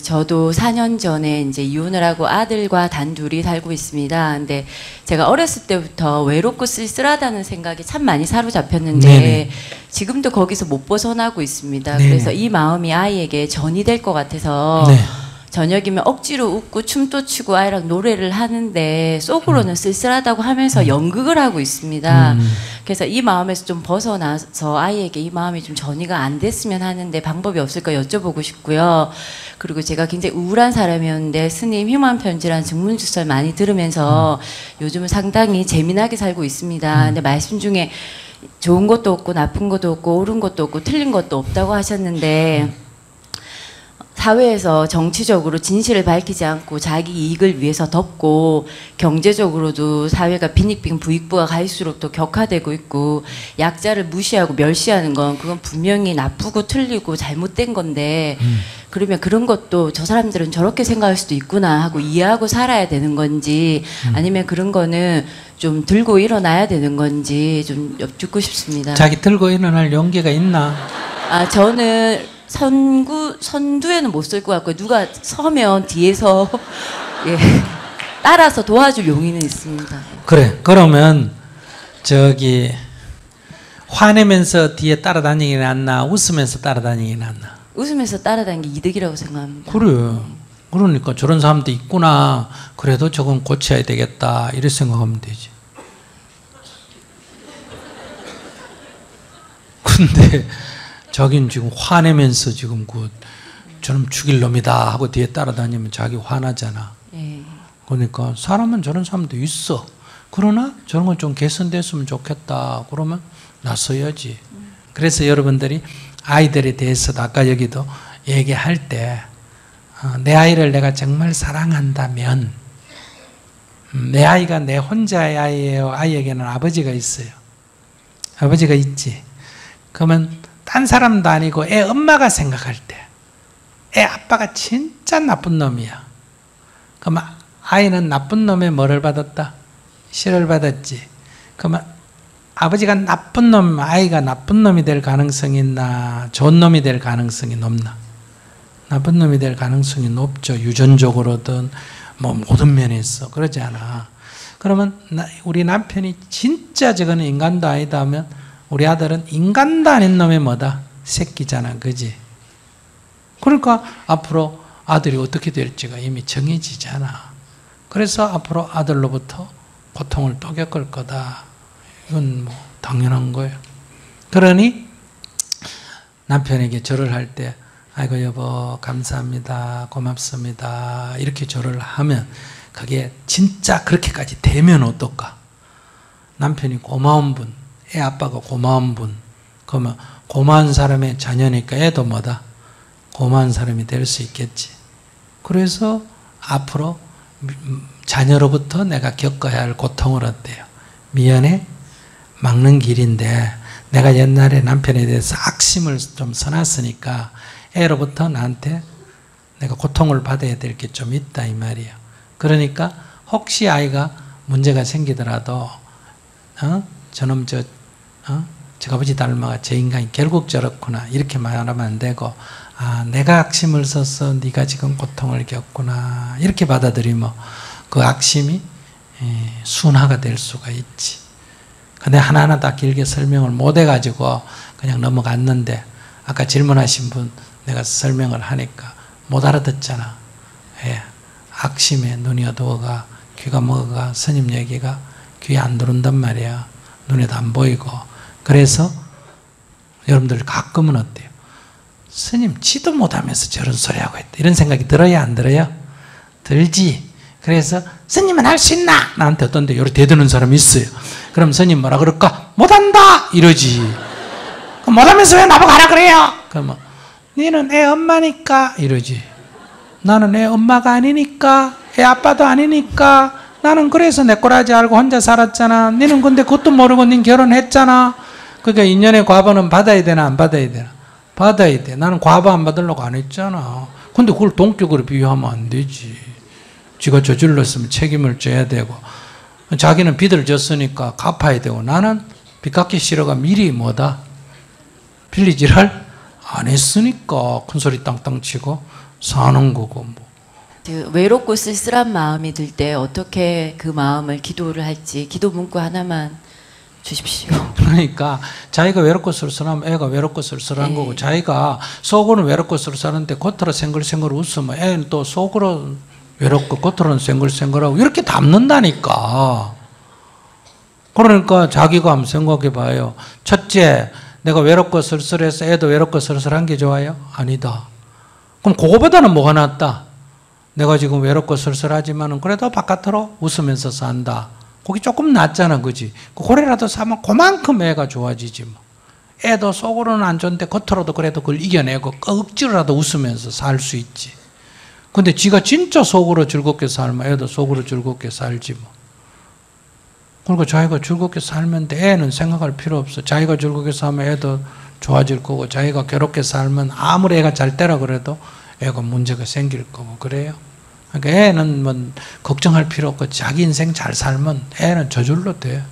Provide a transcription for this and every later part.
저도 4년 전에 이제 이혼을 하고 아들과 단둘이 살고 있습니다. 근데 제가 어렸을 때부터 외롭고 쓸쓸하다는 생각이 참 많이 사로잡혔는데 네네. 지금도 거기서 못 벗어나고 있습니다. 네네. 그래서 이 마음이 아이에게 전이 될 것 같아서 네. 저녁이면 억지로 웃고 춤도 추고 아이랑 노래를 하는데 속으로는 쓸쓸하다고 하면서 연극을 하고 있습니다. 그래서 이 마음에서 좀 벗어나서 아이에게 이 마음이 좀 전이가 안 됐으면 하는데 방법이 없을까 여쭤보고 싶고요. 그리고 제가 굉장히 우울한 사람이었는데 스님 휴먼 편지라는 증문주설 많이 들으면서 요즘은 상당히 재미나게 살고 있습니다. 근데 말씀 중에 좋은 것도 없고 나쁜 것도 없고 옳은 것도 없고 틀린 것도 없다고 하셨는데 사회에서 정치적으로 진실을 밝히지 않고 자기 이익을 위해서 덮고 경제적으로도 사회가 빈익빈 부익부가 갈수록 더 격화되고 있고 약자를 무시하고 멸시하는 건 그건 분명히 나쁘고 틀리고 잘못된 건데 그러면 그런 것도 저 사람들은 저렇게 생각할 수도 있구나 하고 이해하고 살아야 되는 건지 아니면 그런 거는 좀 들고 일어나야 되는 건지 좀 여쭙고 싶습니다. 자기 들고 일어날 용기가 있나? 저는 선두에는 못 설 것 같고요. 누가 서면 뒤에서 예, 따라서 도와줄 용의는 있습니다. 그래. 그러면 저기 화내면서 뒤에 따라다니기 낫나 웃으면서 따라다니기 낫나? 웃으면서 따라다니는 게 이득이라고 생각합니다. 그래. 그러니까 저런 사람도 있구나. 그래도 저건 고쳐야 되겠다. 이렇게 생각하면 되지. 근데 자기는 지금 화내면서 지금 저놈 죽일 놈이다 하고 뒤에 따라다니면 자기 화나잖아. 그러니까 사람은 저런 사람도 있어. 그러나 저런 건 좀 개선됐으면 좋겠다. 그러면 나서야지. 그래서 여러분들이 아이들에 대해서도 아까 여기도 얘기할 때 내 아이를 내가 정말 사랑한다면 내 아이가 내 혼자의 아이예요. 아이에게는 아버지가 있어요. 아버지가 있지. 그러면 딴 사람도 아니고 애 엄마가 생각할 때 애 아빠가 진짜 나쁜 놈이야. 그러면 아이는 나쁜 놈의 뭐를 받았다? 시를 받았지. 그러면 아버지가 나쁜 놈, 아이가 나쁜 놈이 될 가능성이 있나? 좋은 놈이 될 가능성이 높나? 나쁜 놈이 될 가능성이 높죠. 유전적으로든 뭐 모든 면에서 그러지 않아. 그러면 우리 남편이 진짜 저거는 인간도 아니다 하면 우리 아들은 인간도 아닌 놈의 뭐다? 새끼잖아. 그지? 그러니까 앞으로 아들이 어떻게 될지가 이미 정해지잖아. 그래서 앞으로 아들로부터 고통을 또 겪을 거다. 이건 뭐 당연한 거예요. 그러니 남편에게 절을 할 때 아이고 여보 감사합니다. 고맙습니다. 이렇게 절을 하면 그게 진짜 그렇게까지 되면 어떨까? 남편이 고마운 분, 애 아빠가 고마운 분, 그러면 고마운 사람의 자녀니까 애도 뭐다? 고마운 사람이 될 수 있겠지. 그래서 앞으로 자녀로부터 내가 겪어야 할 고통을 어때요? 미연에 막는 길인데 내가 옛날에 남편에 대해서 악심을 좀 써놨으니까 애로부터 나한테 내가 고통을 받아야 될 게 좀 있다 이 말이에요. 그러니까 혹시 아이가 문제가 생기더라도 저놈 저 아버지 닮아가 저 인간이 결국 저렇구나 이렇게 말하면 안 되고 내가 악심을 써서 네가 지금 고통을 겪구나 이렇게 받아들이면 그 악심이 순화가 될 수가 있지. 근데 하나하나 다 길게 설명을 못 해가지고 그냥 넘어갔는데 아까 질문하신 분 내가 설명을 하니까 못 알아듣잖아. 악심에 눈이 어두워가 귀가 먹어가 스님 얘기가 귀에 안 들어온단 말이야. 눈에도 안 보이고. 그래서 여러분들 가끔은 어때요? 스님 지도 못하면서 저런 소리 하고 있다. 이런 생각이 들어야 안 들어요? 들지. 그래서 스님은 할 수 있나? 나한테 어떤 데 요렇게 대드는 사람이 있어요. 그럼 스님 뭐라 그럴까? 못한다! 이러지. 그럼 못하면서 왜 나보고 하라 그래요? 그러면 너는 애 엄마니까 이러지. 나는 애 엄마가 아니니까 애 아빠도 아니니까 나는 그래서 내 꼬라지 알고 혼자 살았잖아. 너는 근데 그것도 모르고 넌 결혼했잖아. 그러니까 인연의 과보는 받아야 되나 안 받아야 되나? 받아야 돼. 나는 과보 안 받으려고 안 했잖아. 근데 그걸 동격으로 비유하면 안 되지. 지가 저질렀으면 책임을 져야 되고 자기는 빚을 졌으니까 갚아야 되고 나는 빚 갚기 싫어가 미리 뭐다? 빌리지를 안 했으니까 큰소리 땅땅 치고 사는 거고 뭐. 그 외롭고 쓸쓸한 마음이 들 때 어떻게 그 마음을 기도를 할지 기도 문구 하나만 주십시오. 그러니까 자기가 외롭고 쓸쓸하면 애가 외롭고 쓸쓸한 거고, 자기가 속으로는 외롭고 쓸쓸한데 겉으로 생글생글 웃으면 애는 또 속으로 외롭고 겉으로는 생글생글하고 이렇게 담는다니까. 그러니까 자기가 한번 생각해 봐요. 첫째, 내가 외롭고 쓸쓸해서 애도 외롭고 쓸쓸한 게 좋아요? 아니다. 그럼 그거보다는 뭐가 낫다? 내가 지금 외롭고 쓸쓸하지만은 그래도 바깥으로 웃으면서 산다. 그게 조금 낫잖아, 그지? 그래라도 사면 그만큼 애가 좋아지지 뭐. 애도 속으로는 안 좋은데 겉으로도 그래도 그걸 이겨내고 억지로라도 웃으면서 살 수 있지. 근데 지가 진짜 속으로 즐겁게 살면 애도 속으로 즐겁게 살지 뭐. 그러니까 자기가 즐겁게 살면 돼. 애는 생각할 필요 없어. 자기가 즐겁게 살면 애도 좋아질 거고, 자기가 괴롭게 살면 아무리 애가 잘 되라 그래도 애가 문제가 생길 거고 그래요. 그러니까 애는 뭐 걱정할 필요 없고 자기 인생 잘 살면 애는 저절로 돼.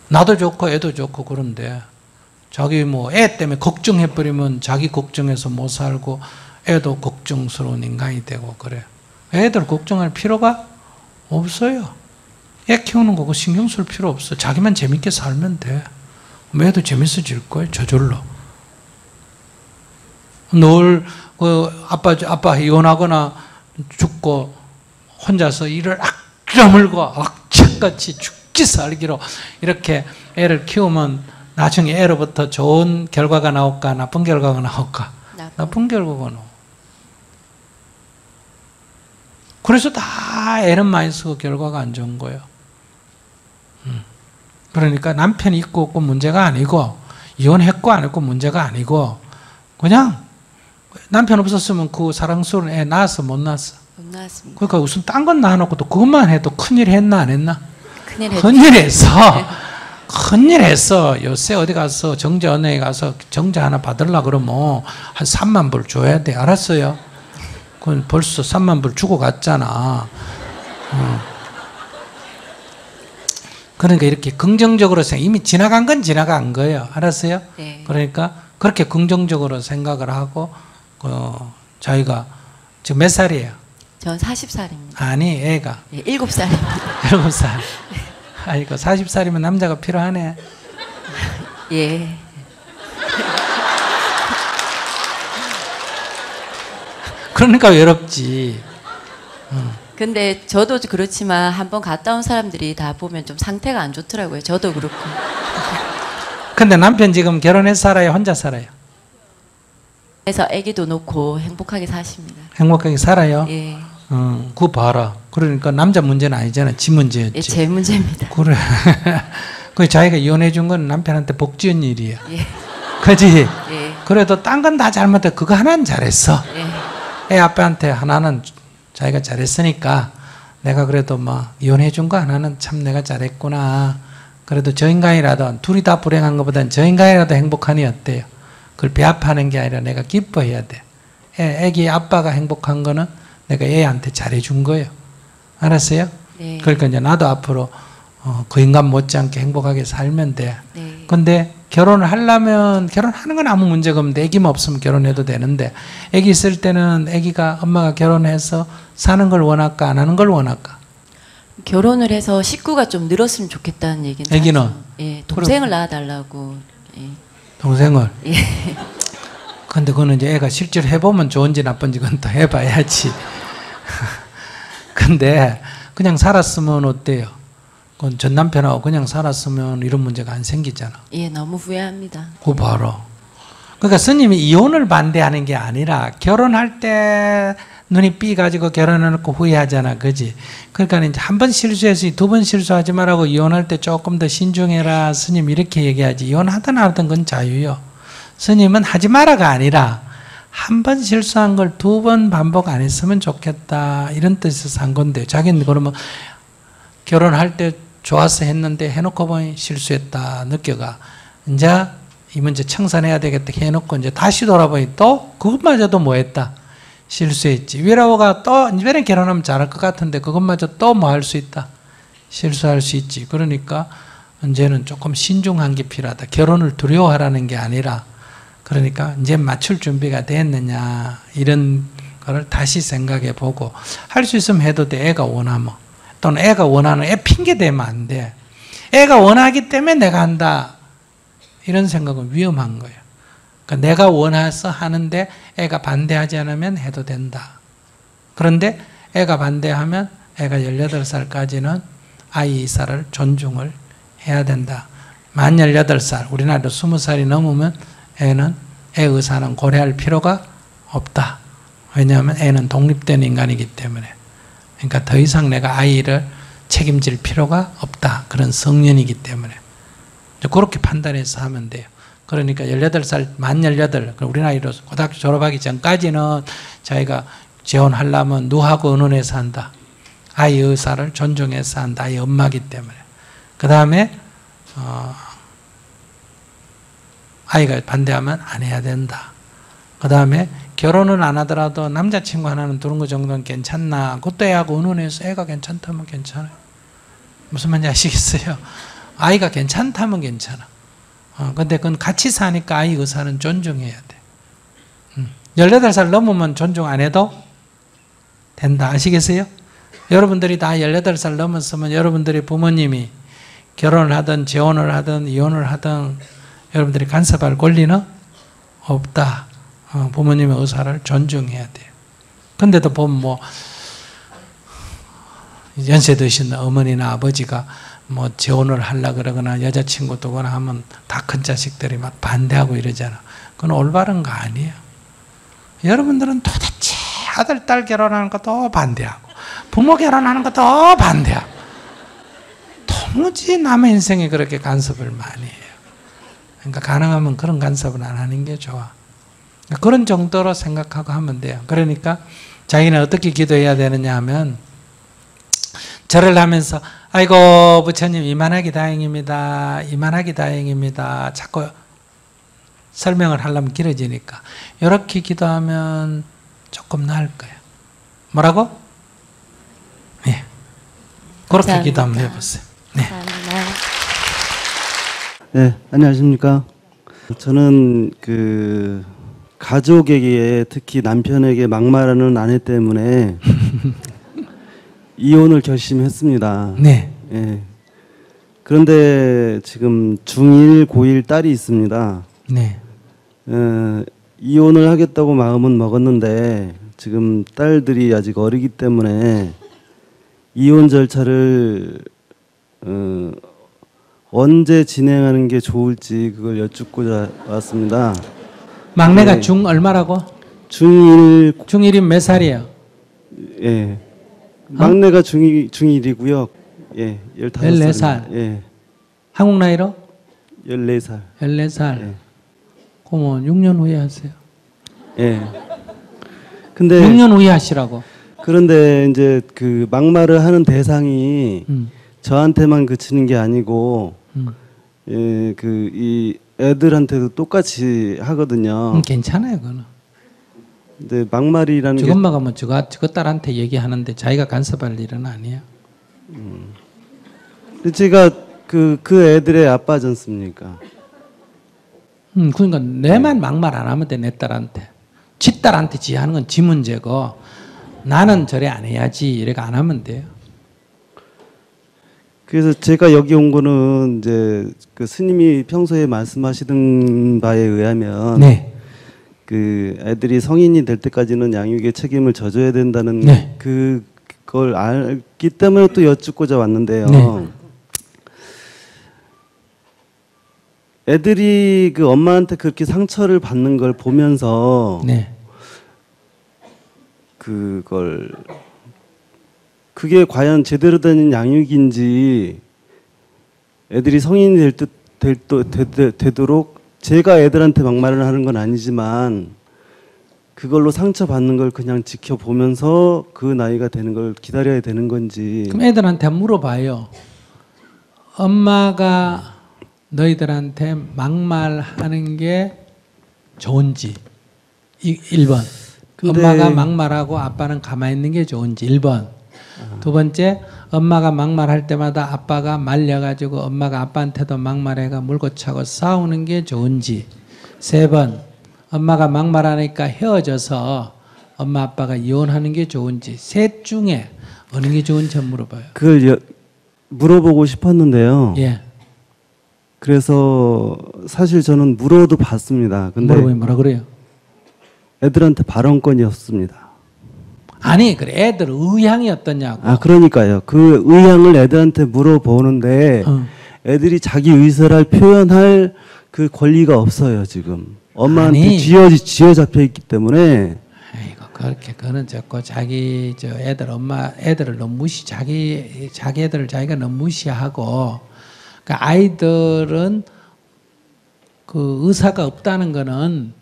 나도 좋고 애도 좋고 그런데 자기 뭐 애 때문에 걱정해버리면 자기 걱정해서 못 살고 애도 걱정스러운 인간이 되고 그래. 애들 걱정할 필요가 없어요. 애 키우는 거고 신경 쓸 필요 없어. 자기만 재밌게 살면 돼. 애도 재밌어질 거예요, 저절로. 늘 아빠 이혼하거나 죽고 혼자서 이를 악물고 악착같이 죽기 살기로 이렇게 애를 키우면 나중에 애로부터 좋은 결과가 나올까 나쁜 결과가 나올까? 나쁜 결과가 나와. 그래서 다 애는 많이 쓰고 결과가 안 좋은 거예요. 그러니까 남편이 있고 없고 문제가 아니고, 이혼했고 안 했고 문제가 아니고, 그냥 남편 없었으면 그 사랑스러운 애 낳았어 못 낳았어? 못 낳았습니다. 그러니까 우선 딴 건 낳아놓고 또 그것만 해도 큰일 했나 안 했나? 큰일 했어. 큰일 했어. 요새 어디 가서 정자은행에 가서 정자 하나 받으려고 그러면 한 3만 불 줘야 돼. 알았어요? 그건 벌써 3만 불 주고 갔잖아. 그러니까 이렇게 긍정적으로 이미 지나간 건 지나간 거예요. 알았어요? 네. 그러니까 그렇게 긍정적으로 생각을 하고 자기가 지금 몇 살이에요? 전 40살입니다. 아니, 애가. 예, 7살입니다. 7살. 아이고, 40살이면 남자가 필요하네. 예. 그러니까 외롭지. 근데 저도 그렇지만 한번 갔다 온 사람들이 다 보면 좀 상태가 안 좋더라고요. 저도 그렇고. 근데 남편 지금 결혼해서 살아요? 혼자 살아요? 그래서 아기도 놓고 행복하게 사십니다. 행복하게 살아요? 예. 그거 봐라. 그러니까 남자 문제는 아니잖아. 지 문제였지. 예, 제 문제입니다. 그래. 그 자기가 이혼해 준 건 남편한테 복 지은 일이야. 예. 그지? 예. 그래도 딴 건 다 잘못해. 그거 하나는 잘했어. 예. 애 아빠한테 하나는 자기가 잘했으니까 내가 그래도 막 이혼해 준 거 하나는 참 내가 잘했구나. 그래도 저 인간이라도 둘이 다 불행한 것보다는 저 인간이라도 행복하니 어때요? 그걸 배합하는 게 아니라 내가 기뻐해야 돼. 애기 아빠가 행복한 거는 내가 애한테 잘해준 거예요. 알았어요? 네. 그러니까 이제 나도 앞으로 그 인간 못지않게 행복하게 살면 돼. 네. 근데 결혼을 하려면 결혼하는 건 아무 문제가 없는데 애기만 없으면 결혼해도 되는데, 애기 있을 때는 애기가 엄마가 결혼해서 사는 걸 원할까 안 하는 걸 원할까? 결혼을 해서 식구가 좀 늘었으면 좋겠다는 얘기는 애기는? 하죠. 예, 동생을 낳아달라고. 예. 동생을? 예. 근데 그거는 이제 애가 실제로 해보면 좋은지 나쁜지 그건 또 해봐야지. 근데 그냥 살았으면 어때요? 그건 전 남편하고 그냥 살았으면 이런 문제가 안 생기잖아. 예, 너무 후회합니다. 그거 봐라. 그러니까 스님이 이혼을 반대하는 게 아니라 결혼할 때 눈이 삐가지고 결혼해놓고 후회하잖아. 그지? 그러니까 이제 한 번 실수해서 두 번 실수하지 말라고, 이혼할 때 조금 더 신중해라. 스님 이렇게 얘기하지. 이혼하든 안 하든 그건 자유요. 스님은 하지 마라가 아니라 한 번 실수한 걸 두 번 반복 안 했으면 좋겠다. 이런 뜻에서 한 건데, 자기는 그러면 결혼할 때 좋아서 했는데 해놓고 보니 실수했다 느껴가. 이제 이 문제 청산해야 되겠다 해놓고 이제 다시 돌아보니 또 그것마저도 뭐 했다? 실수했지. 위라오가 또 이번에 결혼하면 잘할 것 같은데 그것마저 또 뭐 할 수 있다? 실수할 수 있지. 그러니까 이제는 조금 신중한 게 필요하다. 결혼을 두려워하라는 게 아니라, 그러니까 이제 맞출 준비가 됐느냐 이런 그걸 다시 생각해 보고 할 수 있으면 해도 돼. 애가 원하면. 또는 애가 원하는 애 핑계 대면 안 돼. 애가 원하기 때문에 내가 한다. 이런 생각은 위험한 거예요. 그러니까 내가 원해서 하는데 애가 반대하지 않으면 해도 된다. 그런데 애가 반대하면 애가 18살까지는 아이 의사를 존중을 해야 된다. 만 18살, 우리나라도 20살이 넘으면 애는 애 의사는 고려할 필요가 없다. 왜냐하면 애는 독립된 인간이기 때문에. 그러니까 더 이상 내가 아이를 책임질 필요가 없다. 그런 성년이기 때문에. 그렇게 판단해서 하면 돼요. 그러니까 18살, 만 18, 우리 나이로 고등학교 졸업하기 전까지는 자기가 재혼하려면 누하고 의논해서 한다. 아이 의사를 존중해서 한다. 아이 엄마기 때문에. 그 다음에 아이가 반대하면 안 해야 된다. 그 다음에 결혼은 안 하더라도 남자친구 하나는 두는 거 정도는 괜찮나? 그것도 애하고 의논해서 애가 괜찮다면 괜찮아요. 무슨 말인지 아시겠어요? 아이가 괜찮다면 괜찮아. 근데 그건 같이 사니까 아이 의사는 존중해야 돼. 18살 넘으면 존중 안 해도 된다. 아시겠어요? 여러분들이 다 18살 넘었으면 여러분들이 부모님이 결혼을 하든 재혼을 하든 이혼을 하든 여러분들이 간섭할 권리는 없다. 부모님의 의사를 존중해야 돼요. 근데도 보면 뭐 연세 드신 어머니나 아버지가 뭐 재혼을 하려고 그러거나 여자친구 두거나 하면 다 큰 자식들이 막 반대하고 이러잖아. 그건 올바른 거 아니에요. 여러분들은 도대체 아들, 딸 결혼하는 것도 반대하고 부모 결혼하는 것도 반대하고 도무지 남의 인생에 그렇게 간섭을 많이 해요. 그러니까 가능하면 그런 간섭은 안 하는 게 좋아. 그런 정도로 생각하고 하면 돼요. 그러니까 자기는 어떻게 기도해야 되느냐 하면 절을 하면서 아이고 부처님 이만하기 다행입니다. 이만하기 다행입니다. 자꾸 설명을 하려면 길어지니까 이렇게 기도하면 조금 나을 거예요. 뭐라고? 네. 그렇게 감사합니다. 기도 한번 해보세요. 네. 감사합니다. 네, 안녕하십니까. 저는 가족에게 특히 남편에게 막말하는 아내 때문에 이혼을 결심했습니다. 네. 예. 그런데 지금 중1, 고1 딸이 있습니다. 네. 이혼을 하겠다고 마음은 먹었는데 지금 딸들이 아직 어리기 때문에 이혼 절차를 언제 진행하는 게 좋을지 그걸 여쭙고자 왔습니다. 막내가 네. 중 얼마라고? 중1, 중1이면 몇 살이에요? 예. 막내가 중1이고요. 예, 15살. 14살. 예. 한국 나이로? 14살. 14살. 예. 그러면 6년 후에 하세요. 예. 근데 6년 후에 하시라고. 그런데 이제 그 막말을 하는 대상이 저한테만 그치는 게 아니고 예, 이 애들한테도 똑같이 하거든요. 괜찮아요, 그거는. 근데 막말이라는 저 게 엄마가 뭐 저거 딸한테 얘기하는데 자기가 간섭할 일은 아니에요. 근데 제가 그 애들의 아빠지 않습니까? 그러니까 내만 막말 안 하면 돼, 내 딸한테. 지 딸한테 지 하는 건 지 문제고 나는 저래 안 해야지 이렇게 안 하면 돼요. 그래서 제가 여기 온 거는 이제 그 스님이 평소에 말씀하시던 바에 의하면 네. 그 애들이 성인이 될 때까지는 양육의 책임을 져줘야 된다는 네. 그걸 알기 때문에 또 여쭙고자 왔는데요. 네. 애들이 그 엄마한테 그렇게 상처를 받는 걸 보면서 네. 그게 과연 제대로 된 양육인지 애들이 성인이 되도록 제가 애들한테 막말을 하는 건 아니지만 그걸로 상처받는 걸 그냥 지켜보면서 그 나이가 되는 걸 기다려야 되는 건지. 그럼 애들한테 물어봐요. 엄마가 너희들한테 막말하는 게 좋은지 1번. 엄마가 막말하고 아빠는 가만히 있는 게 좋은지 1번. 두 번째, 엄마가 막말할 때마다 아빠가 말려가지고 엄마가 아빠한테도 막말해가 물고 차고 싸우는 게 좋은지 3번. 엄마가 막말하니까 헤어져서 엄마 아빠가 이혼하는 게 좋은지 셋 중에 어느 게 좋은지 물어봐요. 그걸 물어보고 싶었는데요. 예. 그래서 사실 저는 물어도 봤습니다. 근데 물어보면 뭐라 그래요? 애들한테 발언권이 없습니다. 아니 그래 애들 의향이 어떠냐고. 아 그러니까요. 그 의향을 애들한테 물어보는데 애들이 자기 의사를 표현할 그 권리가 없어요 지금. 엄마한테 아니. 쥐어 잡혀 있기 때문에. 아이고 그렇게 그는 자꾸 자기 저 애들 엄마 애들을 너무 자기 애들을 자기가 너무 무시하고 그러니까 아이들은 그 의사가 없다는 거는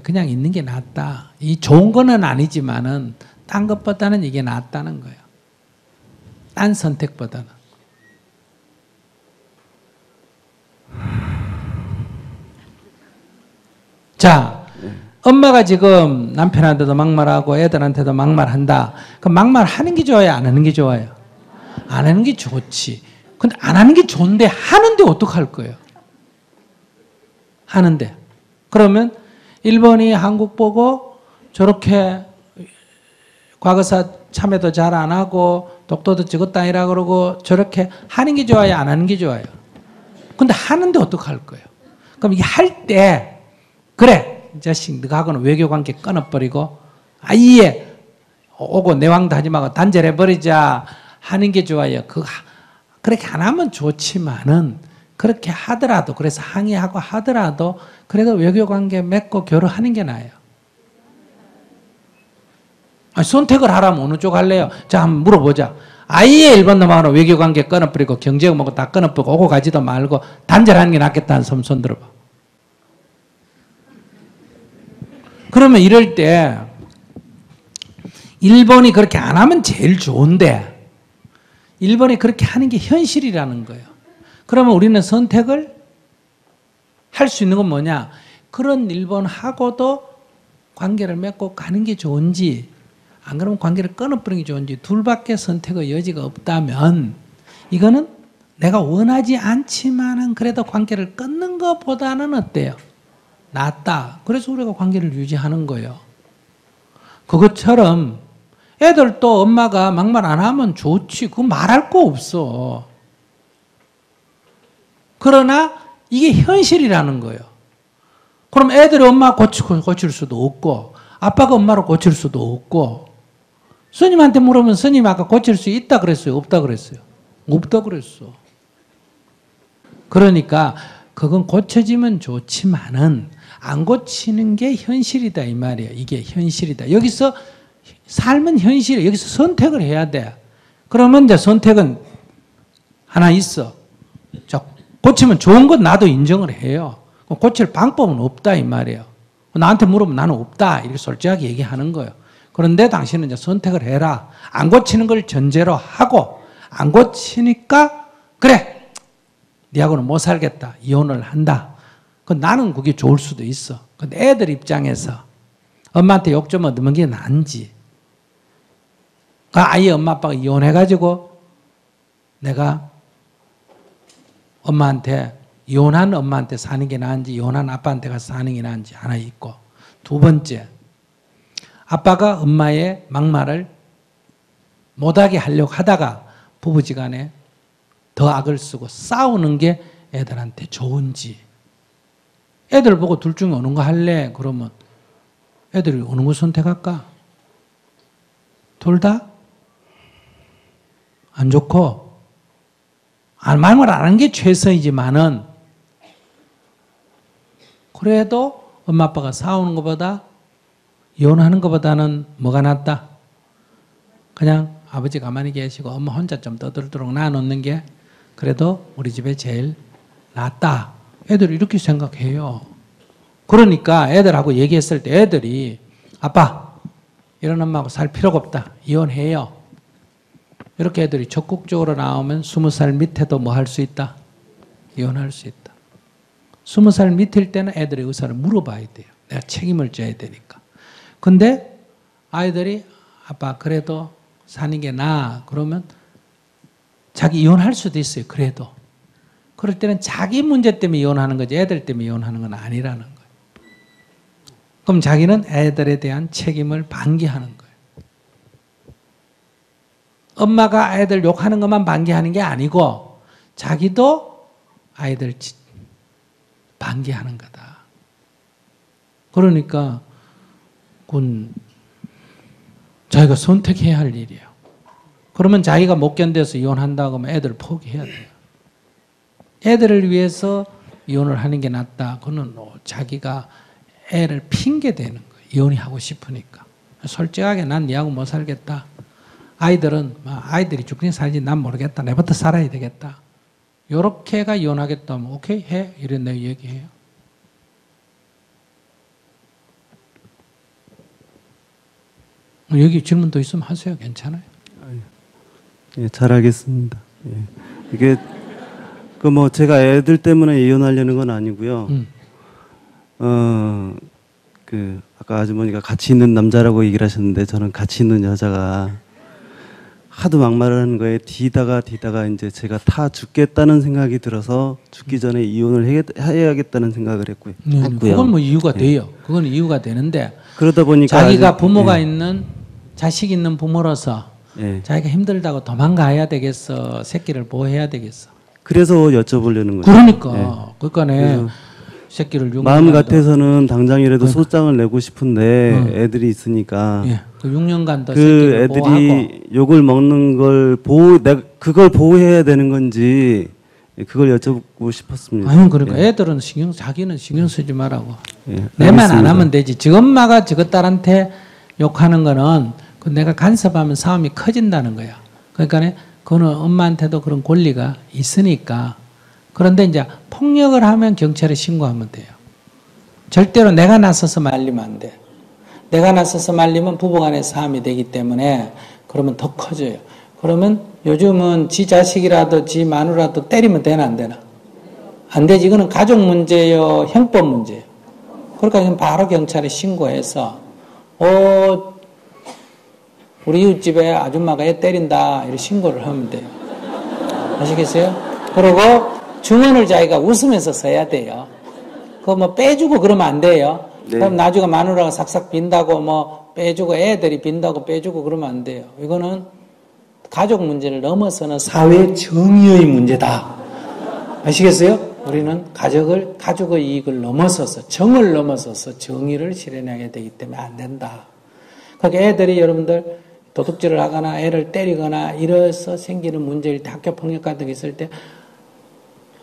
그냥 있는 게 낫다. 이 좋은 거는 아니지만은 딴 것보다는 이게 낫다는 거예요. 딴 선택보다는. 자, 엄마가 지금 남편한테도 막말하고 애들한테도 막말한다. 그럼 막말하는 게 좋아요? 안 하는 게 좋아요? 안 하는 게 좋지. 근데 안 하는 게 좋은데 하는데 어떡할 거예요? 하는데. 그러면 일본이 한국 보고 저렇게 과거사 참여도 잘 안 하고 독도도 적었다이라 그러고 저렇게 하는 게 좋아요? 안 하는 게 좋아요? 근데 하는데 어떡할 거예요? 그럼 이게 할 때 그래 이 자식 너하고는 외교관계 끊어버리고 아예 오고 내왕도 하지 말고 단절해버리자 하는 게 좋아요. 그렇게 안 하면 좋지만은 그렇게 하더라도 그래서 항의하고 하더라도 그래도 외교관계 맺고 결혼하는 게 나아요. 선택을 하라면 어느 쪽 할래요? 자 한번 물어보자. 아예 일본 놈하고는 외교관계 끊어버리고 경제고 뭐고 다 끊어버리고 오고 가지도 말고 단절하는 게 낫겠다는 손 들어봐. 그러면 이럴 때 일본이 그렇게 안 하면 제일 좋은데 일본이 그렇게 하는 게 현실이라는 거예요. 그러면 우리는 선택을 할 수 있는 건 뭐냐? 그런 일본하고도 관계를 맺고 가는 게 좋은지 안 그러면 관계를 끊어버리는 게 좋은지 둘밖에 선택의 여지가 없다면 이거는 내가 원하지 않지만은 그래도 관계를 끊는 것보다는 어때요? 낫다. 그래서 우리가 관계를 유지하는 거예요. 그것처럼 애들도 엄마가 막말 안 하면 좋지. 그거 말할 거 없어. 그러나 이게 현실이라는 거예요. 그럼 애들이 엄마 고칠 수도 없고 아빠가 엄마를 고칠 수도 없고 스님한테 물으면 스님 아까 고칠 수 있다 그랬어요? 없다 그랬어요? 없다 그랬어. 그러니까 그건 고쳐지면 좋지만은 안 고치는 게 현실이다 이 말이에요. 이게 현실이다. 여기서 삶은 현실이에요. 여기서 선택을 해야 돼. 그러면 이제 선택은 하나 있어. 자, 고치면 좋은 건 나도 인정을 해요. 고칠 방법은 없다 이 말이에요. 나한테 물으면 나는 없다 이렇게 솔직하게 얘기하는 거예요. 그런데 당신은 이제 선택을 해라. 안 고치는 걸 전제로 하고 안 고치니까 그래 니하고는 못 살겠다. 이혼을 한다. 나는 그게 좋을 수도 있어. 근데 애들 입장에서 엄마한테 욕 좀 얻으면 게 난지. 아예 엄마 아빠가 이혼해가지고 내가 엄마한테 이혼한 엄마한테 사는 게 나은지 이혼한 아빠한테 가서 사는 게 나은지 하나 있고 두 번째 아빠가 엄마의 막말을 못하게 하려고 하다가 부부지간에 더 악을 쓰고 싸우는 게 애들한테 좋은지 애들 보고 둘 중에 어느 거 할래? 그러면 애들이 어느 거 선택할까? 둘 다? 안 좋고 말말 안 하는 게 최선이지만은 그래도 엄마 아빠가 싸우는 것보다 이혼하는 것보다는 뭐가 낫다? 그냥 아버지 가만히 계시고 엄마 혼자 좀 떠들도록 놔놓는 게 그래도 우리 집에 제일 낫다. 애들이 이렇게 생각해요. 그러니까 애들하고 얘기했을 때 애들이 아빠 이런 엄마하고 살 필요가 없다. 이혼해요. 이렇게 애들이 적극적으로 나오면 20살 밑에도 뭐 할 수 있다? 이혼할 수 있다. 20살 밑일 때는 애들의 의사를 물어봐야 돼요. 내가 책임을 져야 되니까. 근데 아이들이 아빠 그래도 사는 게 나아. 그러면 자기 이혼할 수도 있어요. 그래도. 그럴 때는 자기 문제 때문에 이혼하는 거지 애들 때문에 이혼하는 건 아니라는 거예요. 그럼 자기는 애들에 대한 책임을 방기하는 거예요. 엄마가 애들 욕하는 것만 방기하는 게 아니고 자기도 아이들 방기하는 거다. 그러니까 그건 자기가 선택해야 할 일이에요. 그러면 자기가 못 견뎌서 이혼한다고 하면 애들 포기해야 돼요. 애들을 위해서 이혼을 하는 게 낫다. 그거는 자기가 애를 핑계 대는 거예요. 이혼이 하고 싶으니까. 솔직하게 난 니하고 못 살겠다. 아이들이 죽긴 살지 난 모르겠다. 내부터 살아야 되겠다. 요렇게가 이혼하겠다 하면 오케이 해. 이런 내 얘기해요. 여기 질문도 있으면 하세요. 괜찮아요. 예, 잘 알겠습니다. 예. 이게 뭐 제가 애들 때문에 이혼하려는 건 아니고요. 아까 아주머니가 가치 있는 남자라고 얘기를 하셨는데 저는 가치 있는 여자가 하도 막말을 하는 거에 뒤다가 이제 제가 타 죽겠다는 생각이 들어서 죽기 전에 이혼을 해야겠다는 생각을 했고요. 그건 뭐 이유가 돼요. 그건 이유가 되는데 그러다 보니까 자기가 부모가 있는 자식 있는 부모로서 자기가 힘들다고 도망가야 되겠어? 새끼를 보호해야 되겠어? 그래서 여쭤보려는 거예요. 그러니까 그러니까네 새끼를 마음 같아서는 당장이라도 소장을 내고 싶은데 애들이 있으니까 그 6년간 더 그 애들이 보호하고. 욕을 먹는 걸 그걸 보호해야 되는 건지 그걸 여쭤보고 싶었습니다. 아니 그러니까 애들은 자기는 신경 쓰지 말라고. 내만 안 하면 되지. 지 엄마가 저 딸한테 욕하는 거는 그 내가 간섭하면 싸움이 커진다는 거야. 그러니까 그거는 엄마한테도 그런 권리가 있으니까. 그런데 이제 폭력을 하면 경찰에 신고하면 돼요. 절대로 내가 나서서 말리면 안 돼. 내가 나서서 말리면 부부간의 싸움이 되기 때문에 그러면 더 커져요. 그러면 요즘은 지 자식이라도 지 마누라도 때리면 되나 안 되나? 안 되지. 이거는 가족 문제예요. 형법 문제예요. 그러니까 바로 경찰에 신고해서 우리 이웃집에 아줌마가 애 때린다 이렇게 신고를 하면 돼요. 아시겠어요? 그리고 증언을 자기가 웃으면서 써야 돼요. 그거 뭐 빼주고 그러면 안 돼요. 네. 그럼 나중에 마누라가 삭삭 빈다고 뭐 빼주고 애들이 빈다고 빼주고 그러면 안 돼요. 이거는 가족 문제를 넘어서는 사회 정의의 문제다. 아시겠어요? 우리는 가족의 이익을 넘어서서 정을 넘어서서 정의를 실현하게 되기 때문에 안 된다. 그러니까 애들이 여러분들 도둑질을 하거나 애를 때리거나 이래서 생기는 문제일 때 학교 폭력 같은 게 있을 때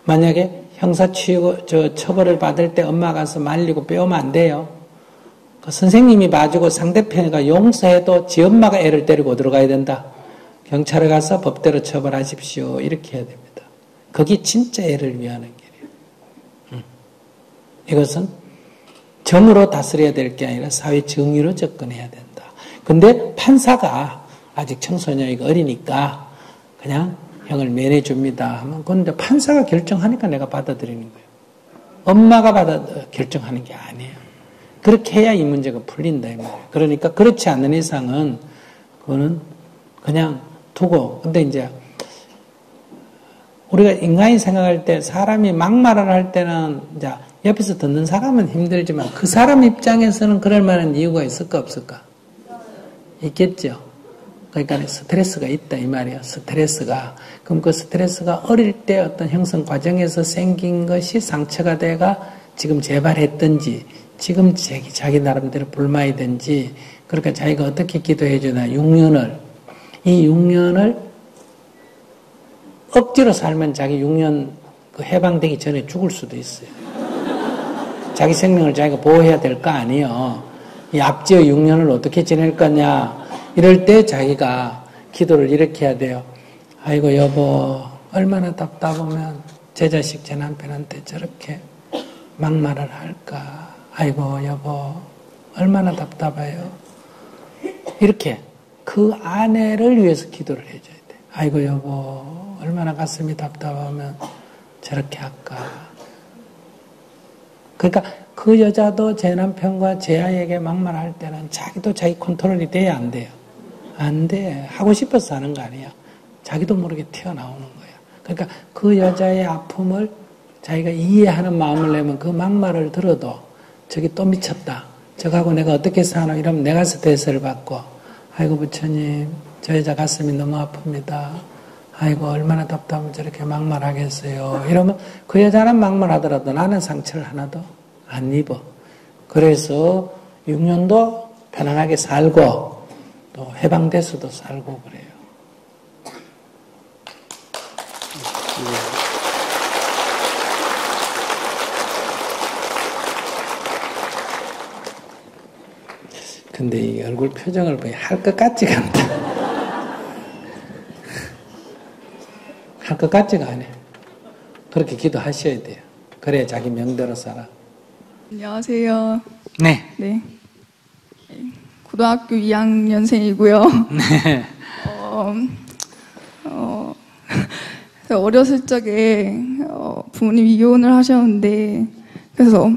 만약에 형사 처벌을 받을 때 엄마가 가서 말리고 빼오면 안 돼요. 그 선생님이 봐주고 상대편이가 용서해도 지 엄마가 애를 때리고 들어가야 된다. 경찰에 가서 법대로 처벌하십시오. 이렇게 해야 됩니다. 그게 진짜 애를 위하는 길이에요. 이것은 정으로 다스려야 될 게 아니라 사회 정의로 접근해야 된다. 근데 판사가 아직 청소년이고 어리니까 그냥 형을 면해줍니다 하면 근데 판사가 결정하니까 내가 받아들이는 거예요. 엄마가 결정하는 게 아니에요. 그렇게 해야 이 문제가 풀린다 이 말이에요. 그러니까 그렇지 않는 이상은 그거는 그냥 두고 근데 이제 우리가 인간이 생각할 때 사람이 막말을 할 때는 이제 옆에서 듣는 사람은 힘들지만 그 사람 입장에서는 그럴 만한 이유가 있을까 없을까? 있겠죠. 그러니까 스트레스가 있다 이 말이에요. 스트레스가. 그럼 그 스트레스가 어릴 때 어떤 형성 과정에서 생긴 것이 상처가 돼가 지금 재발했든지 지금 자기 나름대로 불만이든지 그러니까 자기가 어떻게 기도해 주나 6년을 이 6년을 억지로 살면 자기 6년 그 해방되기 전에 죽을 수도 있어요. 자기 생명을 자기가 보호해야 될 거 아니에요. 이 앞지의 6년을 어떻게 지낼 거냐 이럴 때 자기가 기도를 이렇게 해야 돼요. 아이고 여보 얼마나 답답하면 제 자식 제 남편한테 저렇게 막말을 할까. 아이고 여보 얼마나 답답해요. 이렇게 그 아내를 위해서 기도를 해줘야 돼. 아이고 여보 얼마나 가슴이 답답하면 저렇게 할까. 그러니까 그 여자도 제 남편과 제 아이에게 막말할 때는 자기도 자기 컨트롤이 돼야 안 돼요. 안 돼. 하고 싶어서 하는 거 아니야. 자기도 모르게 튀어나오는 거야. 그러니까 그 여자의 아픔을 자기가 이해하는 마음을 내면 그 막말을 들어도 저기 또 미쳤다. 저하고 내가 어떻게 사나 이러면 내가 스트레스를 받고 아이고 부처님 저 여자 가슴이 너무 아픕니다. 아이고 얼마나 답답하면 저렇게 막말하겠어요. 이러면 그 여자는 막말하더라도 나는 상처를 하나도 안 입어. 그래서 6년도 편안하게 살고 또 해방돼서도 살고 그래요. 근데 이 얼굴 표정을 보니 할 것 같지가 않다. 할 것 같지가 않아. 그렇게 기도하셔야 돼요. 그래야 자기 명대로 살아. 안녕하세요. 네. 네. 고등학교 2학년생이고요. 네. 어렸을 적에 부모님이 이혼을 하셨는데 그래서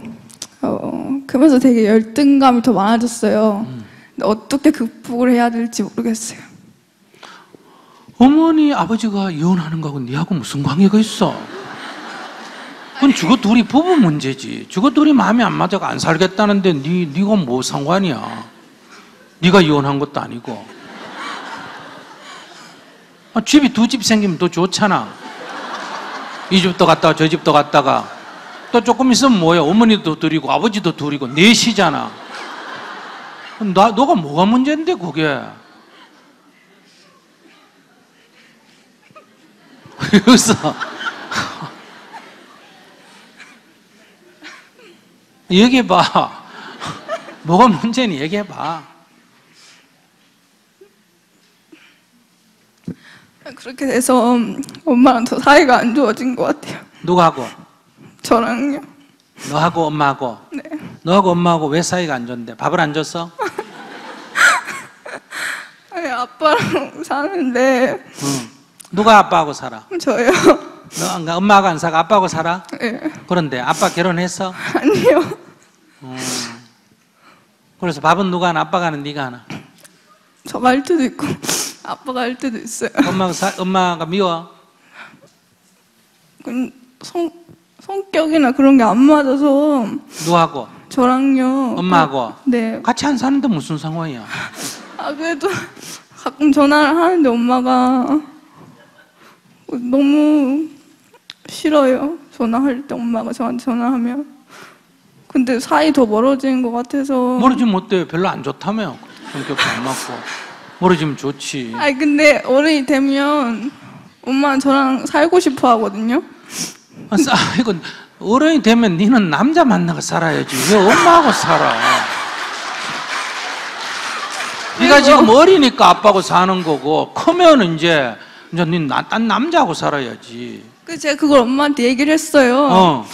그러면서 되게 열등감이 더 많아졌어요. 근데 어떻게 극복을 해야 될지 모르겠어요. 어머니 아버지가 이혼하는 거하고 니하고 무슨 관계가 있어? 그건 저거 둘이 부부 문제지. 저거 둘이 마음이 안 맞아가 안 살겠다는데 니가 뭐 상관이야? 니가 이혼한 것도 아니고. 집이 두 집 생기면 더 좋잖아. 이 집도 갔다가 저 집도 갔다가 또 조금 있으면 뭐야? 어머니도 둘이고 아버지도 둘이고 넷이잖아. 너가 뭐가 문제인데 그게? 그래서 얘기해봐. 뭐가 문제니 얘기해봐. 그렇게 돼서 엄마랑 더 사이가 안 좋아진 것 같아요. 누구하고? 저랑요. 너하고 엄마하고? 네. 너하고 엄마하고 왜 사이가 안 좋은데? 밥을 안 줬어? 아니, 아빠랑 사는데 누가 아빠하고 살아? 저요. 너 엄마하고 안 살아? 아빠하고 살아? 네. 그런데 아빠 결혼했어? 아니요. 그래서 밥은 누가 하나? 아빠가 하나? 네가 하나? 저가 할 때도 있고 아빠가 할 때도 있어요. 엄마가 미워? 성격이나 그런 게 안 맞아서. 누구하고? 저랑요. 엄마하고? 네. 같이 안 사는데 무슨 상황이야? 그래도 가끔 전화를 하는데 엄마가 너무 싫어요. 전화할 때 엄마가 저한테 전화하면. 근데 사이 더 멀어지는 것 같아서. 멀어지면 어때요? 별로 안 좋다며. 성격도 안 맞고. 멀어지면 좋지. 근데 어른이 되면 엄마는 저랑 살고 싶어 하거든요. 이거 어른이 되면 니는 남자 만나서 살아야지. 왜 엄마하고 살아? 네가 지금 어리니까 아빠하고 사는 거고 크면 이제 딴 남자하고 살아야지. 그래서 제가 그걸 엄마한테 얘기를 했어요.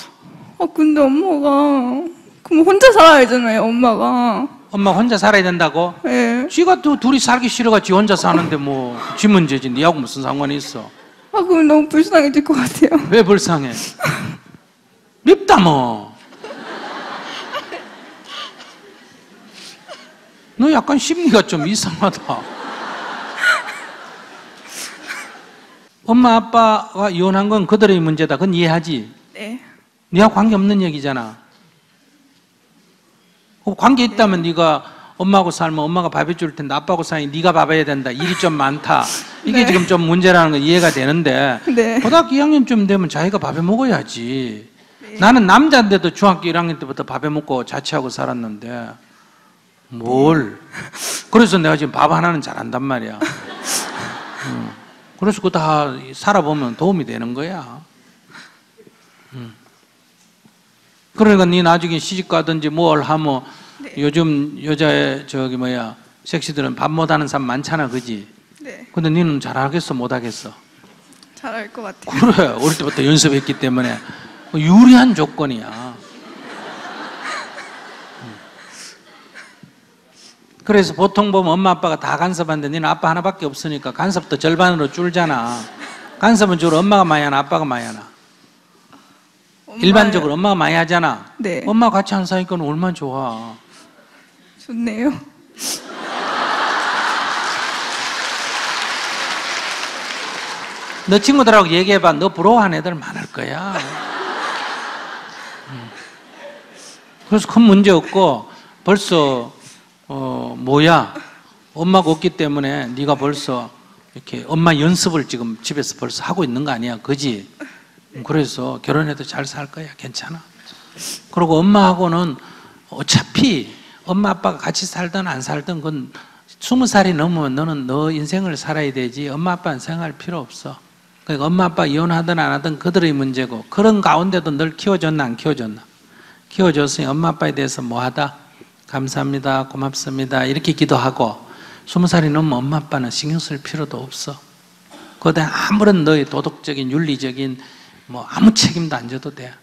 근데 엄마가 그럼 혼자 살아야 되잖아요. 엄마 혼자 살아야 된다고? 네. 지가 또 둘이 살기 싫어가 지 혼자 사는데 뭐 지 문제지. 니하고 무슨 상관이 있어? 그럼 너무 불쌍해질 것 같아요. 왜 불쌍해? 밉다 뭐. 너 약간 심리가 좀 이상하다. 엄마 아빠가 이혼한 건 그들의 문제다. 그건 이해하지? 네. 니하고 관계없는 얘기잖아. 관계 있다면 네가 엄마하고 살면 엄마가 밥 해줄 텐데 아빠하고 살니 네가 밥 해야 된다. 일이 좀 많다. 이게 지금 좀 문제라는 거 이해가 되는데 고등학교 2학년쯤 되면 자기가 밥해 먹어야지. 나는 남자인데도 중학교 1학년 때부터 밥해 먹고 자취하고 살았는데 뭘. 그래서 내가 지금 밥 하나는 잘한단 말이야. 그래서 그거 다 살아보면 도움이 되는 거야. 그러니까 네 나중에 시집 가든지 뭘 하면 요즘 여자의 섹시들은 밥 못하는 사람 많잖아, 그지? 네. 근데 너는 잘하겠어, 못하겠어? 잘할 것 같아요. 그래, 어릴 때부터 연습했기 때문에 유리한 조건이야. 그래서 보통 보면 엄마 아빠가 다 간섭하는데 너는 아빠 하나밖에 없으니까 간섭도 절반으로 줄잖아. 간섭은 주로 엄마가 많이 하나 아빠가 많이 하나? 일반적으로 엄마가 많이 하잖아. 네. 엄마가 같이 안 사니까 얼마나 좋아. 좋네요. 너 친구들하고 얘기해봐. 너 부러워하는 애들 많을 거야. 그래서 큰 문제 없고 벌써 뭐야? 엄마가 없기 때문에 네가 벌써 이렇게 엄마 연습을 지금 집에서 벌써 하고 있는 거 아니야, 그지? 그래서 결혼해도 잘 살 거야, 괜찮아. 그리고 엄마하고는 어차피 엄마 아빠가 같이 살든 안 살든 그건 20살이 넘으면 너는 너 인생을 살아야 되지 엄마 아빠는 생각할 필요 없어. 그러니까 엄마 아빠 이혼하든 안 하든 그들의 문제고, 그런 가운데도 널 키워줬나 안 키워줬나? 키워줬으니 엄마 아빠에 대해서 뭐하다? 감사합니다, 고맙습니다 이렇게 기도하고, 20살이 넘으면 엄마 아빠는 신경 쓸 필요도 없어. 그거에 아무런 너의 도덕적인 윤리적인 뭐 아무 책임도 안 져도 돼.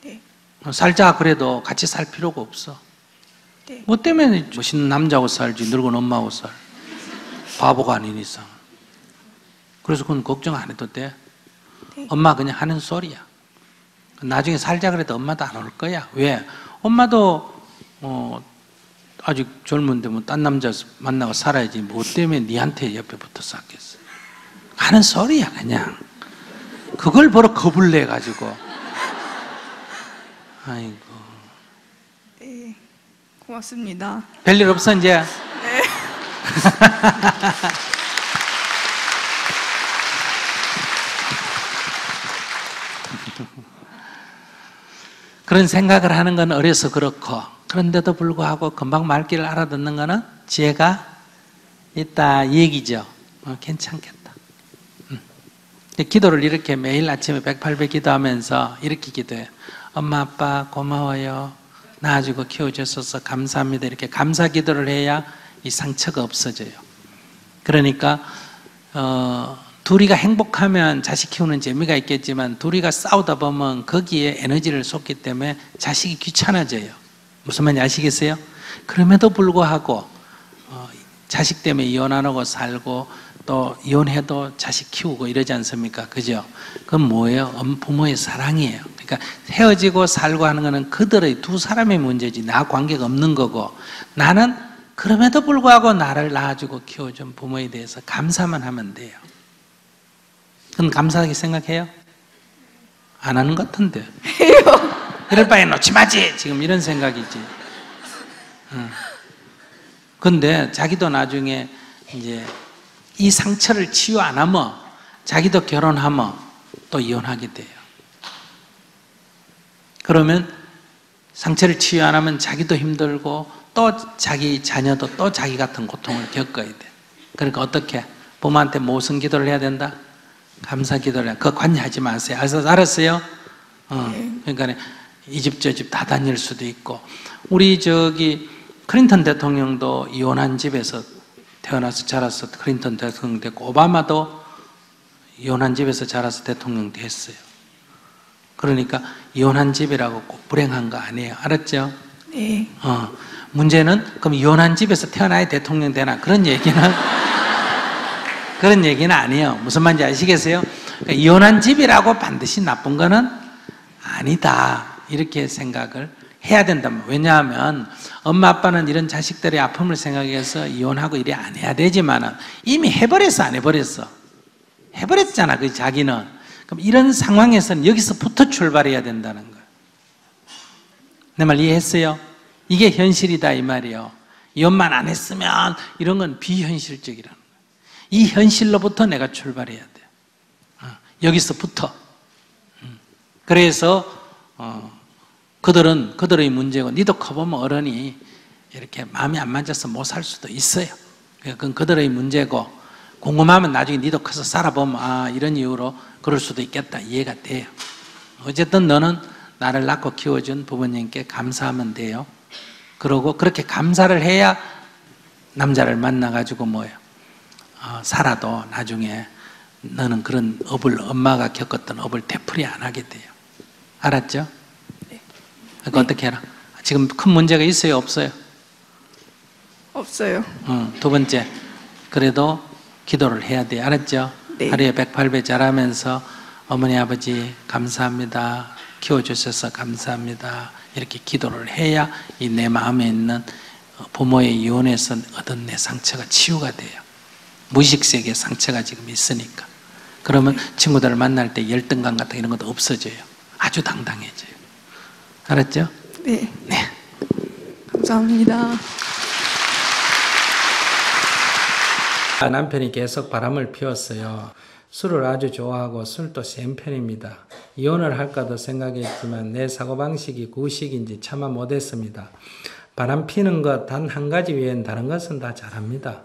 네. 살자 그래도 같이 살 필요가 없어. 네. 뭐 때문에 멋있는 남자하고 살지 늙은 엄마하고 살. 바보가 아닌 이상. 그래서 그건 걱정 안 해도 돼. 네. 엄마 그냥 하는 소리야. 나중에 살자 그래도 엄마도 안 올 거야. 왜? 엄마도 아직 젊은데 뭐 딴 남자 만나고 살아야지 뭐 때문에 니한테 옆에 붙어 쌌겠어. 하는 소리야 그냥. 그걸 보러 겁을 내가지고. 아이고. 네. 고맙습니다. 별일 없어 이제? 네. 그런 생각을 하는 건 어려서 그렇고, 그런데도 불구하고 금방 말귀를 알아듣는 거는 지혜가 있다 이 얘기죠. 괜찮겠다. 기도를 이렇게 매일 아침에 108배 기도하면서 이렇게 기도해요. 엄마 아빠 고마워요. 낳아주고 키워주셔서 감사합니다. 이렇게 감사 기도를 해야 이 상처가 없어져요. 그러니까 둘이가 행복하면 자식 키우는 재미가 있겠지만 둘이가 싸우다 보면 거기에 에너지를 쏟기 때문에 자식이 귀찮아져요. 무슨 말인지 아시겠어요? 그럼에도 불구하고 자식 때문에 이혼 안 하고 살고 또 이혼해도 자식 키우고 이러지 않습니까? 그죠? 그건 뭐예요? 부모의 사랑이에요. 그러니까 헤어지고 살고 하는 거는 그들의 두 사람의 문제지 나 관계가 없는 거고, 나는 그럼에도 불구하고 나를 낳아주고 키워준 부모에 대해서 감사만 하면 돼요. 그건 감사하게 생각해요? 안 하는 것 같은데. 해요. 이럴 바에 놓지 마지! 지금 이런 생각이지. 근데 자기도 나중에 이제 이 상처를 치유 안 하면 자기도 결혼하면 또 이혼하게 돼요. 그러면 상처를 치유 안 하면 자기도 힘들고 또 자기 자녀도 또 자기 같은 고통을 겪어야 돼. 그러니까 어떻게? 부모한테 무슨 기도를 해야 된다? 감사 기도를 해야. 그거 관여하지 마세요. 알았어요? 그러니까 이 집 저 집 다 다닐 수도 있고. 우리 클린턴 대통령도 이혼한 집에서 태어나서 자라서 클린턴 대통령 됐고, 오바마도 이혼한 집에서 자라서 대통령 됐어요. 그러니까 이혼한 집이라고 꼭 불행한 거 아니에요. 알았죠? 네. 문제는 그럼 이혼한 집에서 태어나야 대통령 되나? 그런 얘기는 그런 얘기는 아니에요. 무슨 말인지 아시겠어요? 그러니까 이혼한 집이라고 반드시 나쁜 거는 아니다. 이렇게 생각을 해야 된다. 왜냐하면 엄마 아빠는 이런 자식들의 아픔을 생각해서 이혼하고 이래 안 해야 되지만은 이미 해버렸어, 안 해버렸어? 해버렸잖아, 그 자기는. 그럼 이런 상황에서는 여기서부터 출발해야 된다는 거예요. 내 말 이해했어요? 이게 현실이다 이 말이에요. 이혼만 안 했으면 이런 건 비현실적이라는 거예요. 이 현실로부터 내가 출발해야 돼요. 여기서부터. 그래서 그들의 문제고, 니도 커보면 어른이 이렇게 마음이 안 맞아서 못 살 수도 있어요. 그건 그들의 문제고, 궁금하면 나중에 니도 커서 살아보면 이런 이유로 그럴 수도 있겠다 이해가 돼요. 어쨌든 너는 나를 낳고 키워준 부모님께 감사하면 돼요. 그러고 그렇게 감사를 해야 남자를 만나가지고 살아도 나중에 너는 그런 엄마가 겪었던 업을 되풀이 안 하게 돼요. 알았죠? 그러니까 어떻게 해라? 지금 큰 문제가 있어요, 없어요? 없어요. 두 번째, 그래도 기도를 해야 돼요. 알았죠? 네. 하루에 108배 잘하면서 어머니 아버지 감사합니다. 키워주셔서 감사합니다. 이렇게 기도를 해야 이 내 마음에 있는 부모의 이혼에서 얻은 내 상처가 치유가 돼요. 무의식 세계에 상처가 지금 있으니까. 그러면 친구들을 만날 때 열등감 같은 이런 것도 없어져요. 아주 당당해져요. 알았죠? 네. 네. 감사합니다. 감사합니다. 남편이 계속 바람을 피웠어요. 술을 아주 좋아하고 술도 센 편입니다. 이혼을 할까도 생각했지만 내 사고방식이 구식인지 차마 못했습니다. 바람 피는 것 단 한 가지 외엔 다른 것은 다 잘합니다.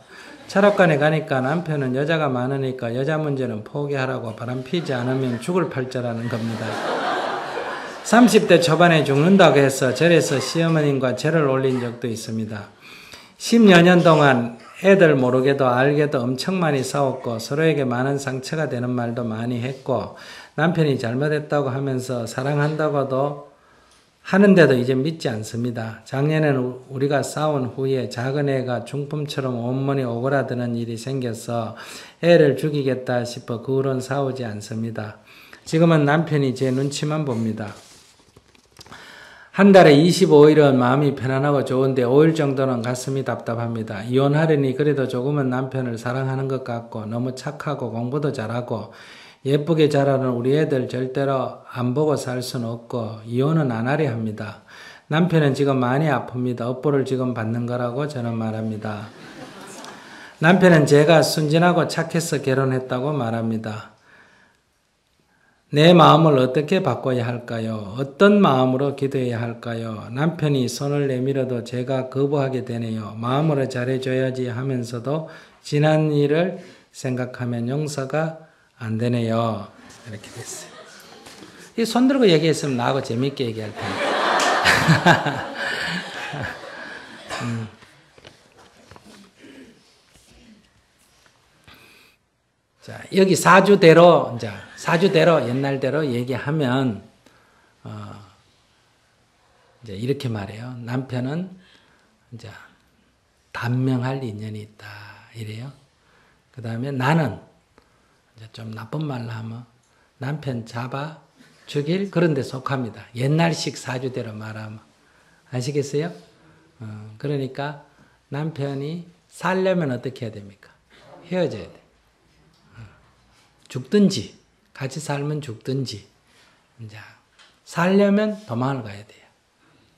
철학관에 가니까 남편은 여자가 많으니까 여자 문제는 포기하라고 바람 피지 않으면 죽을 팔자라는 겁니다. 30대 초반에 죽는다고 해서 절에서 시어머님과 절을 올린 적도 있습니다. 10여 년 동안 애들 모르게도 알게도 엄청 많이 싸웠고 서로에게 많은 상처가 되는 말도 많이 했고 남편이 잘못했다고 하면서 사랑한다고도 하는데도 이제 믿지 않습니다. 작년에는 우리가 싸운 후에 작은 애가 중풍처럼 온몸이 오그라드는 일이 생겨서 애를 죽이겠다 싶어 그 후로는 싸우지 않습니다. 지금은 남편이 제 눈치만 봅니다. 한 달에 25일은 마음이 편안하고 좋은데 5일 정도는 가슴이 답답합니다. 이혼하려니 그래도 조금은 남편을 사랑하는 것 같고 너무 착하고 공부도 잘하고 예쁘게 자라는 우리 애들 절대로 안 보고 살 수는 없고 이혼은 안 하려 합니다. 남편은 지금 많이 아픕니다. 업보를 지금 받는 거라고 저는 말합니다. 남편은 제가 순진하고 착해서 결혼했다고 말합니다. 내 마음을 어떻게 바꿔야 할까요? 어떤 마음으로 기도해야 할까요? 남편이 손을 내밀어도 제가 거부하게 되네요. 마음으로 잘해줘야지 하면서도 지난 일을 생각하면 용서가 안 되네요. 이렇게 됐어요. 이 손 들고 얘기했으면 나하고 재밌게 얘기할 텐데. 자, 여기 사주대로 옛날대로 얘기하면 이제 이렇게 말해요. 남편은 이제 단명할 인연이 있다 이래요. 그 다음에 나는 이제 좀 나쁜 말로 하면 남편 잡아 죽일 그런 데 속합니다. 옛날식 사주대로 말하면 아시겠어요? 그러니까 남편이 살려면 어떻게 해야 됩니까? 헤어져야 돼. 죽든지 같이 살면 죽든지 이제 살려면 도망을 가야 돼요.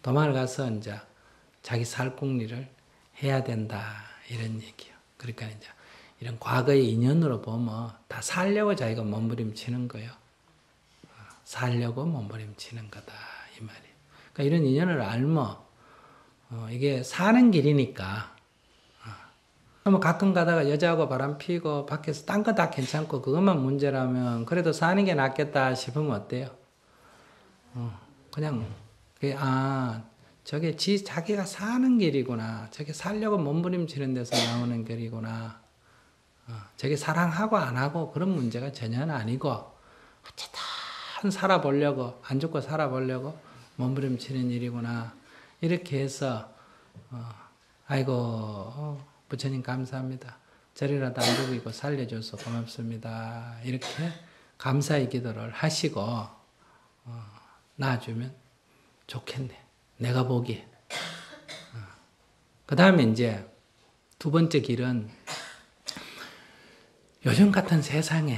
도망을 가서 이제 자기 살궁리를 해야 된다 이런 얘기요. 그러니까 이제 이런 과거의 인연으로 보면 다 살려고 자기가 몸부림치는 거예요. 살려고 몸부림치는 거다 이 말이에요. 그러니까 이런 인연을 알면 이게 사는 길이니까. 뭐 가끔 가다가 여자하고 바람 피고 밖에서 딴 거 다 괜찮고 그것만 문제라면 그래도 사는 게 낫겠다 싶으면 어때요? 그냥 저게 자기가 사는 길이구나. 저게 살려고 몸부림치는 데서 나오는 길이구나. 저게 사랑하고 안 하고 그런 문제가 전혀 아니고 어쨌든 살아보려고 안 죽고 살아보려고 몸부림치는 일이구나. 이렇게 해서 아이고 부처님 감사합니다. 저리라도 안 죽이고 살려줘서 고맙습니다. 이렇게 감사의 기도를 하시고 놔주면 좋겠네. 내가 보기에. 그 다음에 이제 두 번째 길은 요즘 같은 세상에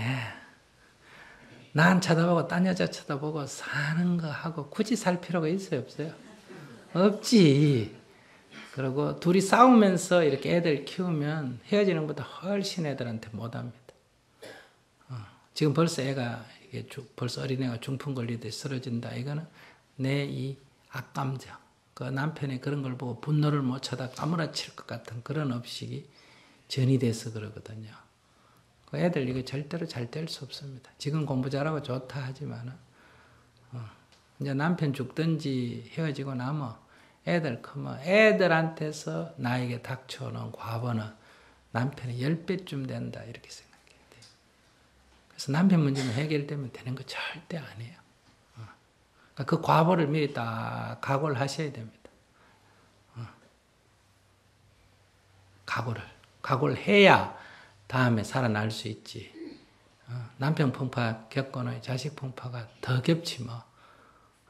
난 쳐다보고 딴 여자 쳐다보고 사는 거 하고 굳이 살 필요가 있어요? 없어요? 없지. 그리고 둘이 싸우면서 이렇게 애들 키우면 헤어지는 것보다 훨씬 애들한테 못합니다. 지금 벌써 애가 벌써 어린애가 중풍 걸리듯이 쓰러진다. 이거는 내 이 악감정, 그 남편의 그런 걸 보고 분노를 못 쳐다 까무라칠 것 같은 그런 업식이 전이 돼서 그러거든요. 그 애들 이거 절대로 잘 될 수 없습니다. 지금 공부 잘하고 좋다 하지만은 이제 남편 죽든지 헤어지고 나면 애들 크면 애들한테서 나에게 닥쳐오는 과보는 남편의 10배쯤 된다 이렇게 생각해야 돼요. 그래서 남편 문제는 해결되면 되는 거 절대 아니에요. 그러니까 그 과보를 미리 딱 각오를 하셔야 됩니다. 각오를 해야 다음에 살아날 수 있지. 남편 풍파 겪고는 자식 풍파가 더 겹치 뭐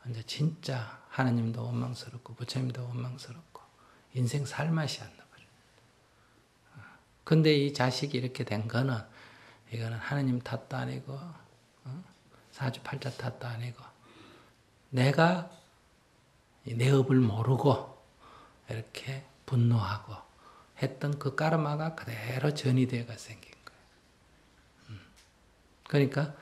이제 진짜 하나님도 원망스럽고 부처님도 원망스럽고 인생 살 맛이 안 나버려요. 근데 이 자식이 이렇게 된 거는 이거는 하나님 탓도 아니고 사주팔자 탓도 아니고 내가 내 업을 모르고 이렇게 분노하고 했던 그 까르마가 그대로 전이되어가 생긴 거예요. 그러니까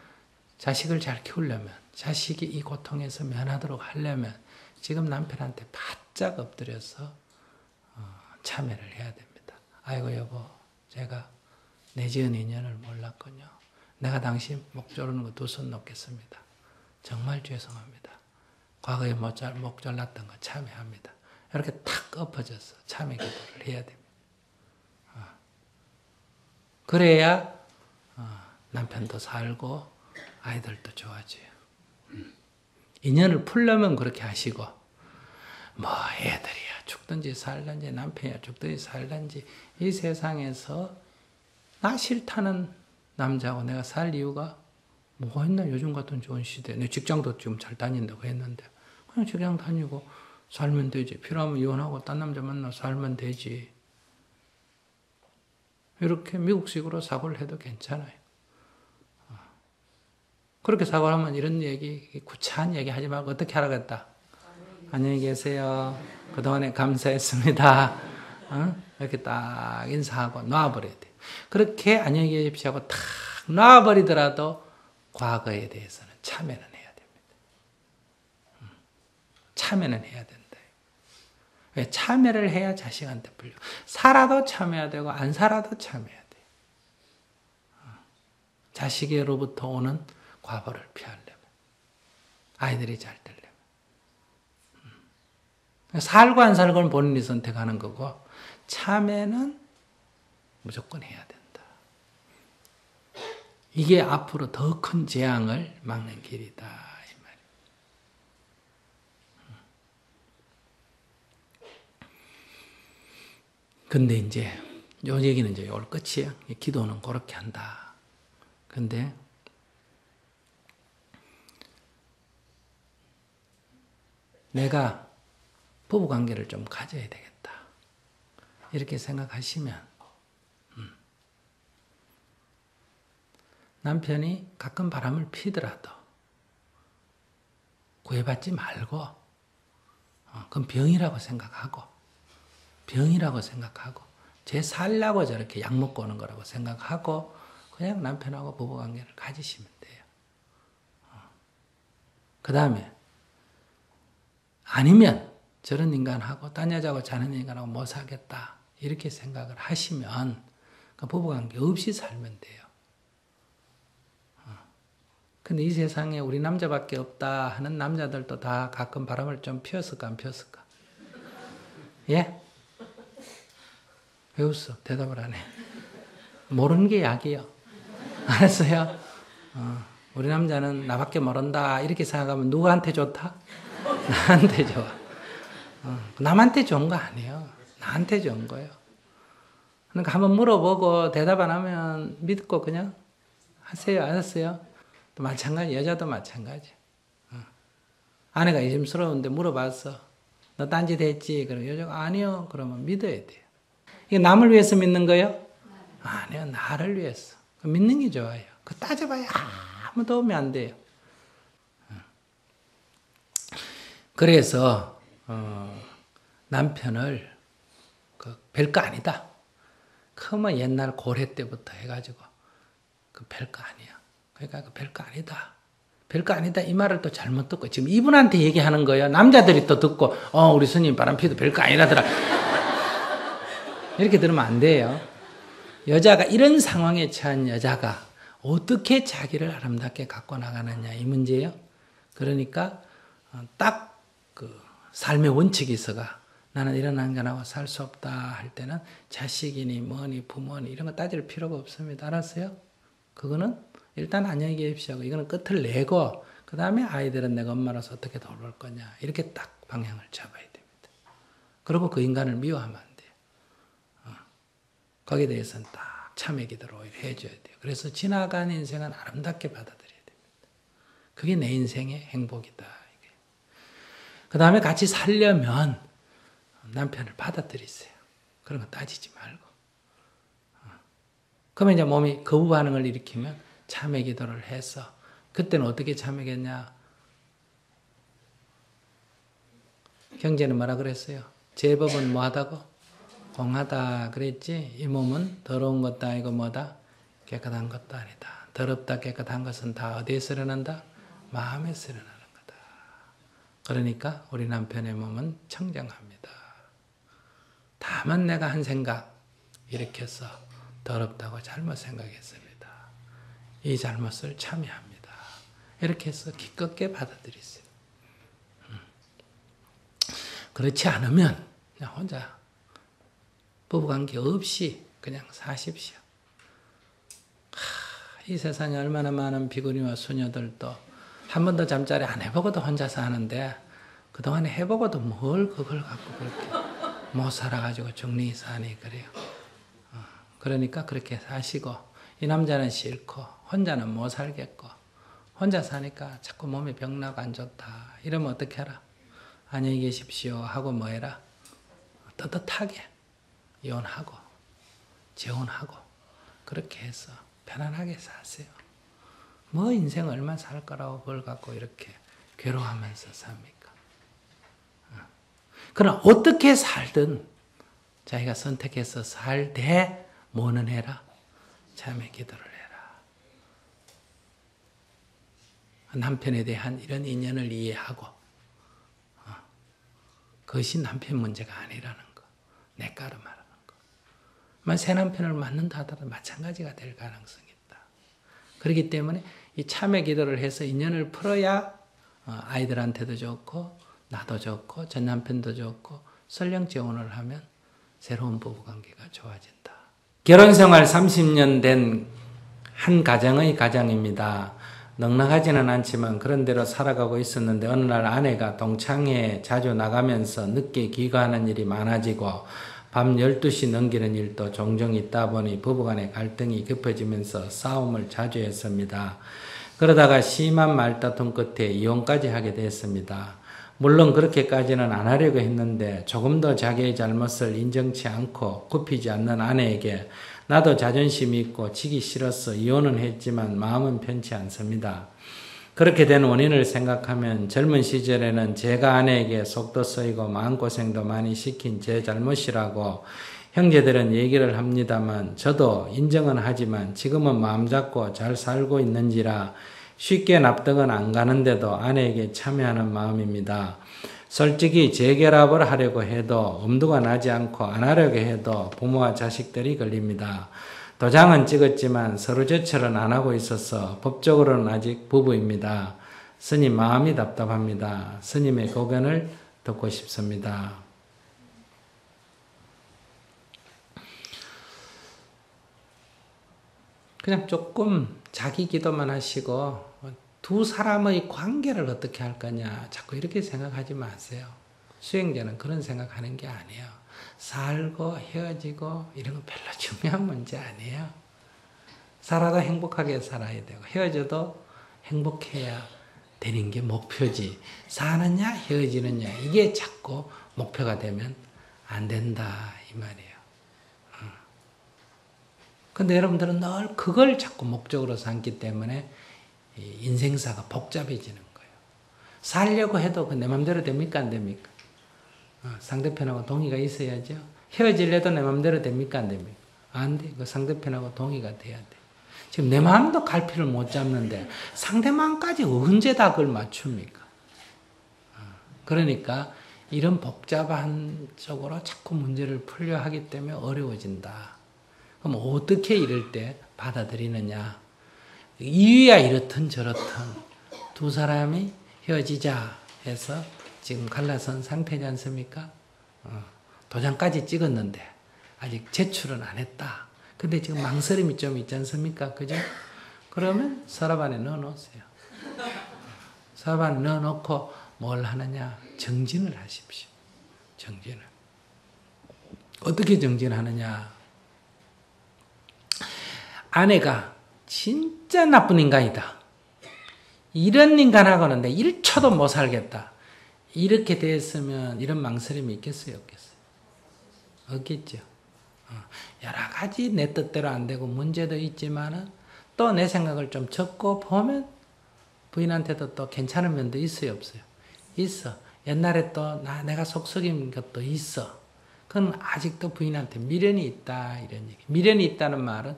자식을 잘 키우려면, 자식이 이 고통에서 면하도록 하려면 지금 남편한테 바짝 엎드려서 참회를 해야 됩니다. 아이고 여보, 제가 내지은 인연을 몰랐군요. 내가 당신 목 조르는 거 두 손 놓겠습니다. 정말 죄송합니다. 과거에 목 잘랐던 거 참회합니다. 이렇게 탁 엎어져서 참회 기도를 해야 됩니다. 그래야 남편도 살고 아이들도 좋아져요. 인연을 풀려면 그렇게 하시고, 뭐 애들이야 죽든지 살든지 남편이야 죽든지 살든지 이 세상에서 나 싫다는 남자하고 내가 살 이유가 뭐가 있나? 요즘 같은 좋은 시대에 내 직장도 지금 잘 다닌다고 했는데 그냥 직장 다니고 살면 되지. 필요하면 이혼하고 딴 남자 만나 살면 되지. 이렇게 미국식으로 사고를 해도 괜찮아요. 그렇게 사고를 하면 이런 얘기, 구차한 얘기 하지 말고 어떻게 하라겠다. 안녕히 계세요. 그동안에 감사했습니다. 이렇게 딱 인사하고 놔버려야 돼요. 그렇게 안녕히 계십시오 하고 탁 놔버리더라도 과거에 대해서는 참회는 해야 됩니다. 참회는 해야 된다. 왜? 참회를 해야 자식한테 풀려. 살아도 참해야 되고 안 살아도 참해야 돼요. 자식으로부터 오는 과보를 피하려면, 아이들이 잘 되려면. 살고 안 살고는 본인이 선택하는 거고 참회는 무조건 해야 된다. 이게 앞으로 더 큰 재앙을 막는 길이다 이 말이에요. 근데 이제 요 얘기는 이제 올 끝이에요. 기도는 그렇게 한다. 근데 내가 부부관계를 좀 가져야 되겠다. 이렇게 생각하시면 남편이 가끔 바람을 피더라도 구애받지 말고 그건 병이라고 생각하고 제 살라고 저렇게 약 먹고 오는 거라고 생각하고 그냥 남편하고 부부관계를 가지시면 돼요. 그 다음에 아니면 저런 인간하고 딴 여자하고 자는 인간하고 못 살겠다 이렇게 생각을 하시면 그 부부관계 없이 살면 돼요. 근데 이 세상에 우리 남자밖에 없다 하는 남자들도 다 가끔 바람을 좀 피웠을까 안 피웠을까? 예? 왜 웃어? 대답을 안 해. 모르는 게 약이요. 알았어요? 우리 남자는 나밖에 모른다 이렇게 생각하면 누구한테 좋다? 나한테 좋아. 남한테 좋은 거 아니에요. 나한테 좋은 거예요. 그러니까 한번 물어보고 대답 안 하면 믿고 그냥 하세요. 알았어요? 또 마찬가지, 여자도 마찬가지. 아내가 의심스러운데 물어봤어. 너 딴짓 했지? 그럼 여자가 아니요. 그러면 믿어야 돼요. 이게 남을 위해서 믿는 거예요? 아니요. 나를 위해서. 믿는 게 좋아요. 그 따져봐야 아무 도움이 안 돼요. 그래서 남편을 별거 아니다. 그만 옛날 고래 때부터 해가지고 그 별거 아니야. 그러니까 그 별거 아니다. 별거 아니다 이 말을 또 잘못 듣고 지금 이분한테 얘기하는 거예요. 남자들이 또 듣고 우리 스님 바람피도 별거 아니라더라. 이렇게 들으면 안 돼요. 여자가 이런 상황에 처한 여자가 어떻게 자기를 아름답게 갖고 나가느냐 이 문제예요. 그러니까 딱 그 삶의 원칙이 있어가 나는 이런 인간하고 살 수 없다 할 때는 자식이니 뭐니 부모니 이런 거 따질 필요가 없습니다. 알았어요? 그거는 일단 안녕히 계십시오 하고 이거는 끝을 내고 그 다음에 아이들은 내가 엄마로서 어떻게 돌볼 거냐 이렇게 딱 방향을 잡아야 됩니다. 그리고 그 인간을 미워하면 안 돼요. 거기에 대해서는 딱 참회 기도로 해줘야 돼요. 그래서 지나간 인생은 아름답게 받아들여야 됩니다. 그게 내 인생의 행복이다. 그 다음에 같이 살려면 남편을 받아들이세요. 그런 거 따지지 말고. 그러면 이제 몸이 거부 반응을 일으키면 참회 기도를 해서 그때는 어떻게 참회겠냐? 경제는 뭐라 그랬어요? 제법은 뭐하다고? 공하다 그랬지? 이 몸은 더러운 것도 아니고 뭐다? 깨끗한 것도 아니다. 더럽다 깨끗한 것은 다 어디에서 일어난다? 마음에서 일어나는 거다. 그러니까 우리 남편의 몸은 청정합니다. 다만 내가 한 생각 일으켜서 더럽다고 잘못 생각했습니다. 이 잘못을 참여합니다. 이렇게 해서 기껏게 받아들이세요. 그렇지 않으면 그냥 혼자 부부관계 없이 그냥 사십시오. 이 세상에 얼마나 많은 비구니와 수녀들도 한 번도 잠자리 안 해보고도 혼자서 하는데 그동안에 해보고도 뭘 그걸 갖고 그렇게 못 살아가지고 중리 사니 그래요. 그러니까 그렇게 사시고 이 남자는 싫고 혼자는 못 살겠고 혼자 사니까 자꾸 몸에 병나고 안 좋다. 이러면 어떻게 하라? 안녕히 계십시오 하고 뭐 해라? 떳떳하게 이혼하고 재혼하고 그렇게 해서 편안하게 사세요. 뭐 인생 얼마 살 거라고 그걸 갖고 이렇게 괴로워하면서 삽니까? 그러나 어떻게 살든 자기가 선택해서 살되 뭐는 해라? 참회 기도를 해라. 남편에 대한 이런 인연을 이해하고 그것이 남편 문제가 아니라는 거. 내 까로 말하는 거. 새 남편을 만난다 하더라도 마찬가지가 될 가능성이 있다. 그렇기 때문에 이 참회 기도를 해서 인연을 풀어야 아이들한테도 좋고 나도 좋고 전 남편도 좋고 설령 재혼을 하면 새로운 부부관계가 좋아진다. 결혼생활 30년 된 한 가정의 가장입니다. 넉넉하지는 않지만 그런 대로 살아가고 있었는데 어느 날 아내가 동창회에 자주 나가면서 늦게 귀가하는 일이 많아지고 밤 12시 넘기는 일도 종종 있다 보니 부부간의 갈등이 깊어지면서 싸움을 자주 했습니다. 그러다가 심한 말다툼 끝에 이혼까지 하게 됐습니다. 물론 그렇게까지는 안 하려고 했는데 조금 더 자기의 잘못을 인정치 않고 굽히지 않는 아내에게 나도 자존심이 있고 지기 싫어서 이혼은 했지만 마음은 편치 않습니다. 그렇게 된 원인을 생각하면 젊은 시절에는 제가 아내에게 속도 쓰이고 마음고생도 많이 시킨 제 잘못이라고 형제들은 얘기를 합니다만 저도 인정은 하지만 지금은 마음 잡고 잘 살고 있는지라 쉽게 납득은 안 가는데도 아내에게 참여하는 마음입니다. 솔직히 재결합을 하려고 해도 엄두가 나지 않고 안 하려고 해도 부모와 자식들이 걸립니다. 도장은 찍었지만 서로 제철은 안 하고 있어서 법적으로는 아직 부부입니다. 스님 마음이 답답합니다. 스님의 고견을 듣고 싶습니다. 그냥 조금 자기 기도만 하시고 두 사람의 관계를 어떻게 할 거냐 자꾸 이렇게 생각하지 마세요. 수행자는 그런 생각하는 게 아니에요. 살고 헤어지고 이런 건 별로 중요한 문제 아니에요. 살아도 행복하게 살아야 되고 헤어져도 행복해야 되는 게 목표지. 사느냐 헤어지느냐 이게 자꾸 목표가 되면 안 된다 이 말이에요. 근데 여러분들은 늘 그걸 자꾸 목적으로 삼기 때문에 인생사가 복잡해지는 거예요. 살려고 해도 내 맘대로 됩니까? 안 됩니까? 상대편하고 동의가 있어야죠. 헤어지려도 내 맘대로 됩니까? 안 됩니까? 안 돼. 그 상대편하고 동의가 돼야 돼. 지금 내 마음도 갈피를 못 잡는데 상대방까지 언제 다 그걸 맞춥니까? 그러니까 이런 복잡한 쪽으로 자꾸 문제를 풀려 하기 때문에 어려워진다. 그럼 어떻게 이럴 때 받아들이느냐? 이유야 이렇든 저렇든 두 사람이 헤어지자 해서 지금 갈라선 상태지 않습니까? 도장까지 찍었는데 아직 제출은 안 했다. 근데 지금 망설임이 좀 있지 않습니까? 그죠? 그러면 서랍 안에 넣어놓으세요. 서랍 안에 넣어놓고 뭘 하느냐? 정진을 하십시오. 정진을. 어떻게 정진하느냐? 아내가 진짜 나쁜 인간이다. 이런 인간하고는 내 1초도 못 살겠다. 이렇게 됐으면 이런 망설임이 있겠어요? 없겠어요? 없겠죠. 여러 가지 내 뜻대로 안 되고 문제도 있지만 또 내 생각을 좀 적고 보면 부인한테도 또 괜찮은 면도 있어요? 없어요? 있어. 옛날에 또 내가 속썩인 것도 있어. 그건 아직도 부인한테 미련이 있다 이런 얘기. 미련이 있다는 말은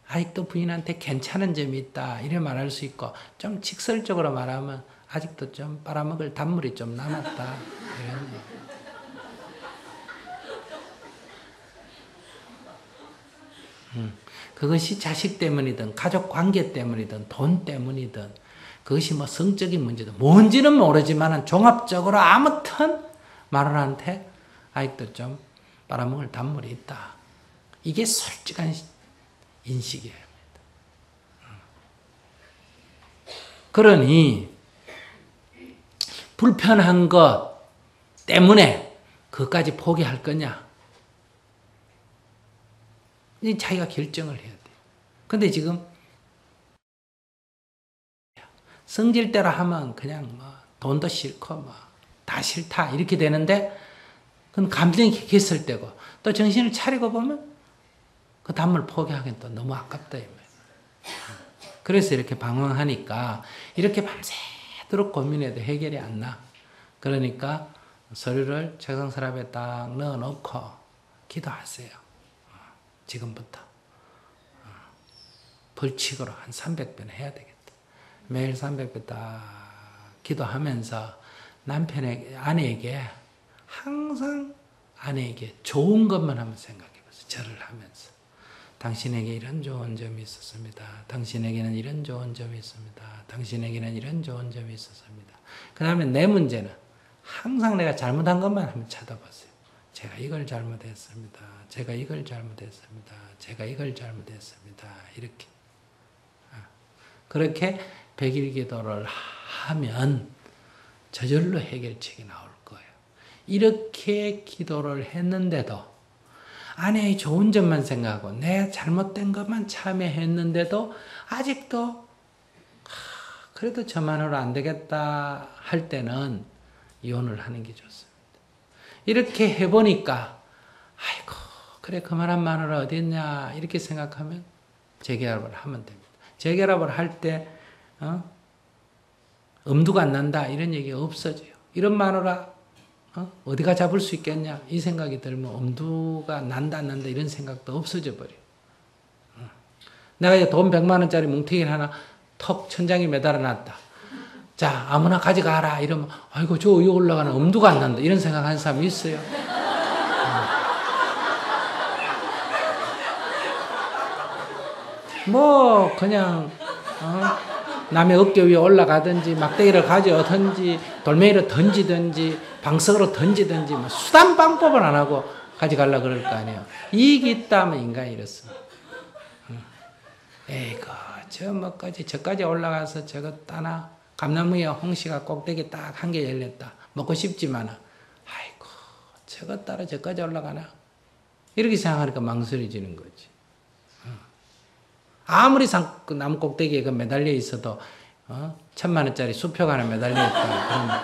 아직도 부인한테 괜찮은 점이 있다 이래 말할 수 있고, 좀 직설적으로 말하면 아직도 좀 빨아먹을 단물이 좀 남았다 이런 얘기. 그것이 자식 때문이든 가족 관계 때문이든 돈 때문이든 그것이 뭐 성적인 문제든 뭔지는 모르지만 종합적으로 아무튼 마누라한테 아직도 좀 빨아먹을 단물이 있다. 이게 솔직한 인식이에요. 그러니 불편한 것 때문에 그것까지 포기할 거냐? 자기가 결정을 해야 돼. 근데 지금 성질대로 하면 그냥 뭐 돈도 싫고 뭐 다 싫다 이렇게 되는데, 그건 감정이 격했을 때고 또 정신을 차리고 보면 그 단물 포기하기엔 또 너무 아깝다. 그래서 이렇게 방황하니까 이렇게 밤새도록 고민해도 해결이 안 나. 그러니까 서류를 책상서랍에 딱 넣어놓고 기도하세요. 지금부터 벌칙으로 한 300번 해야 되겠다. 매일 300번 딱 기도하면서 아내에게 항상 아내에게 좋은 것만 한번 생각해보세요. 절을 하면서 당신에게 이런 좋은 점이 있었습니다. 당신에게는 이런 좋은 점이 있습니다. 당신에게는 이런 좋은 점이 있었습니다. 그 다음에 내 문제는 항상 내가 잘못한 것만 한번 찾아보세요. 제가 이걸 잘못했습니다. 제가 이걸 잘못했습니다. 제가 이걸 잘못했습니다. 이렇게. 그렇게 100일 기도를 하면 저절로 해결책이 나올 거예요. 이렇게 기도를 했는데도 아내의 좋은 점만 생각하고 내 잘못된 것만 참여했는데도 아직도 그래도 저만으로 안 되겠다 할 때는 이혼을 하는 게 좋습니다. 이렇게 해보니까 아이고 그래 그만한 마누라 어디 있냐 이렇게 생각하면 재결합을 하면 됩니다. 재결합을 할 때 엄두가 안 난다 이런 얘기가 없어져요. 이런 마누라 어디가 잡을 수 있겠냐 이 생각이 들면 엄두가 난다 안 난다 이런 생각도 없어져 버려요. 내가 이제 돈 100만 원짜리 뭉탱이를 하나 턱 천장에 매달아 놨다. 자 아무나 가져가라 이러면 아이고 저 위에 올라가는 엄두가 안 난다 이런 생각하는 사람이 있어요. 뭐 그냥 남의 어깨 위에 올라가든지 막대기를 가져오든지 돌멩이를 던지든지 방석으로 던지든지 뭐 수단 방법을 안 하고 가져가려고 그럴 거 아니에요. 이익이 있다면 인간이 이렇습니다. 에이구 저 뭐까지 저까지 올라가서 저거 따나 감나무에 홍시가 꼭대기 딱 한 개 열렸다. 먹고 싶지만 아이고 저거 따라 저까지 올라가나 이렇게 생각하니까 망설여지는 거지. 아무리 나무 꼭대기에 그 매달려 있어도 1000만 원짜리 수표가 하나 매달려 있다. 그러면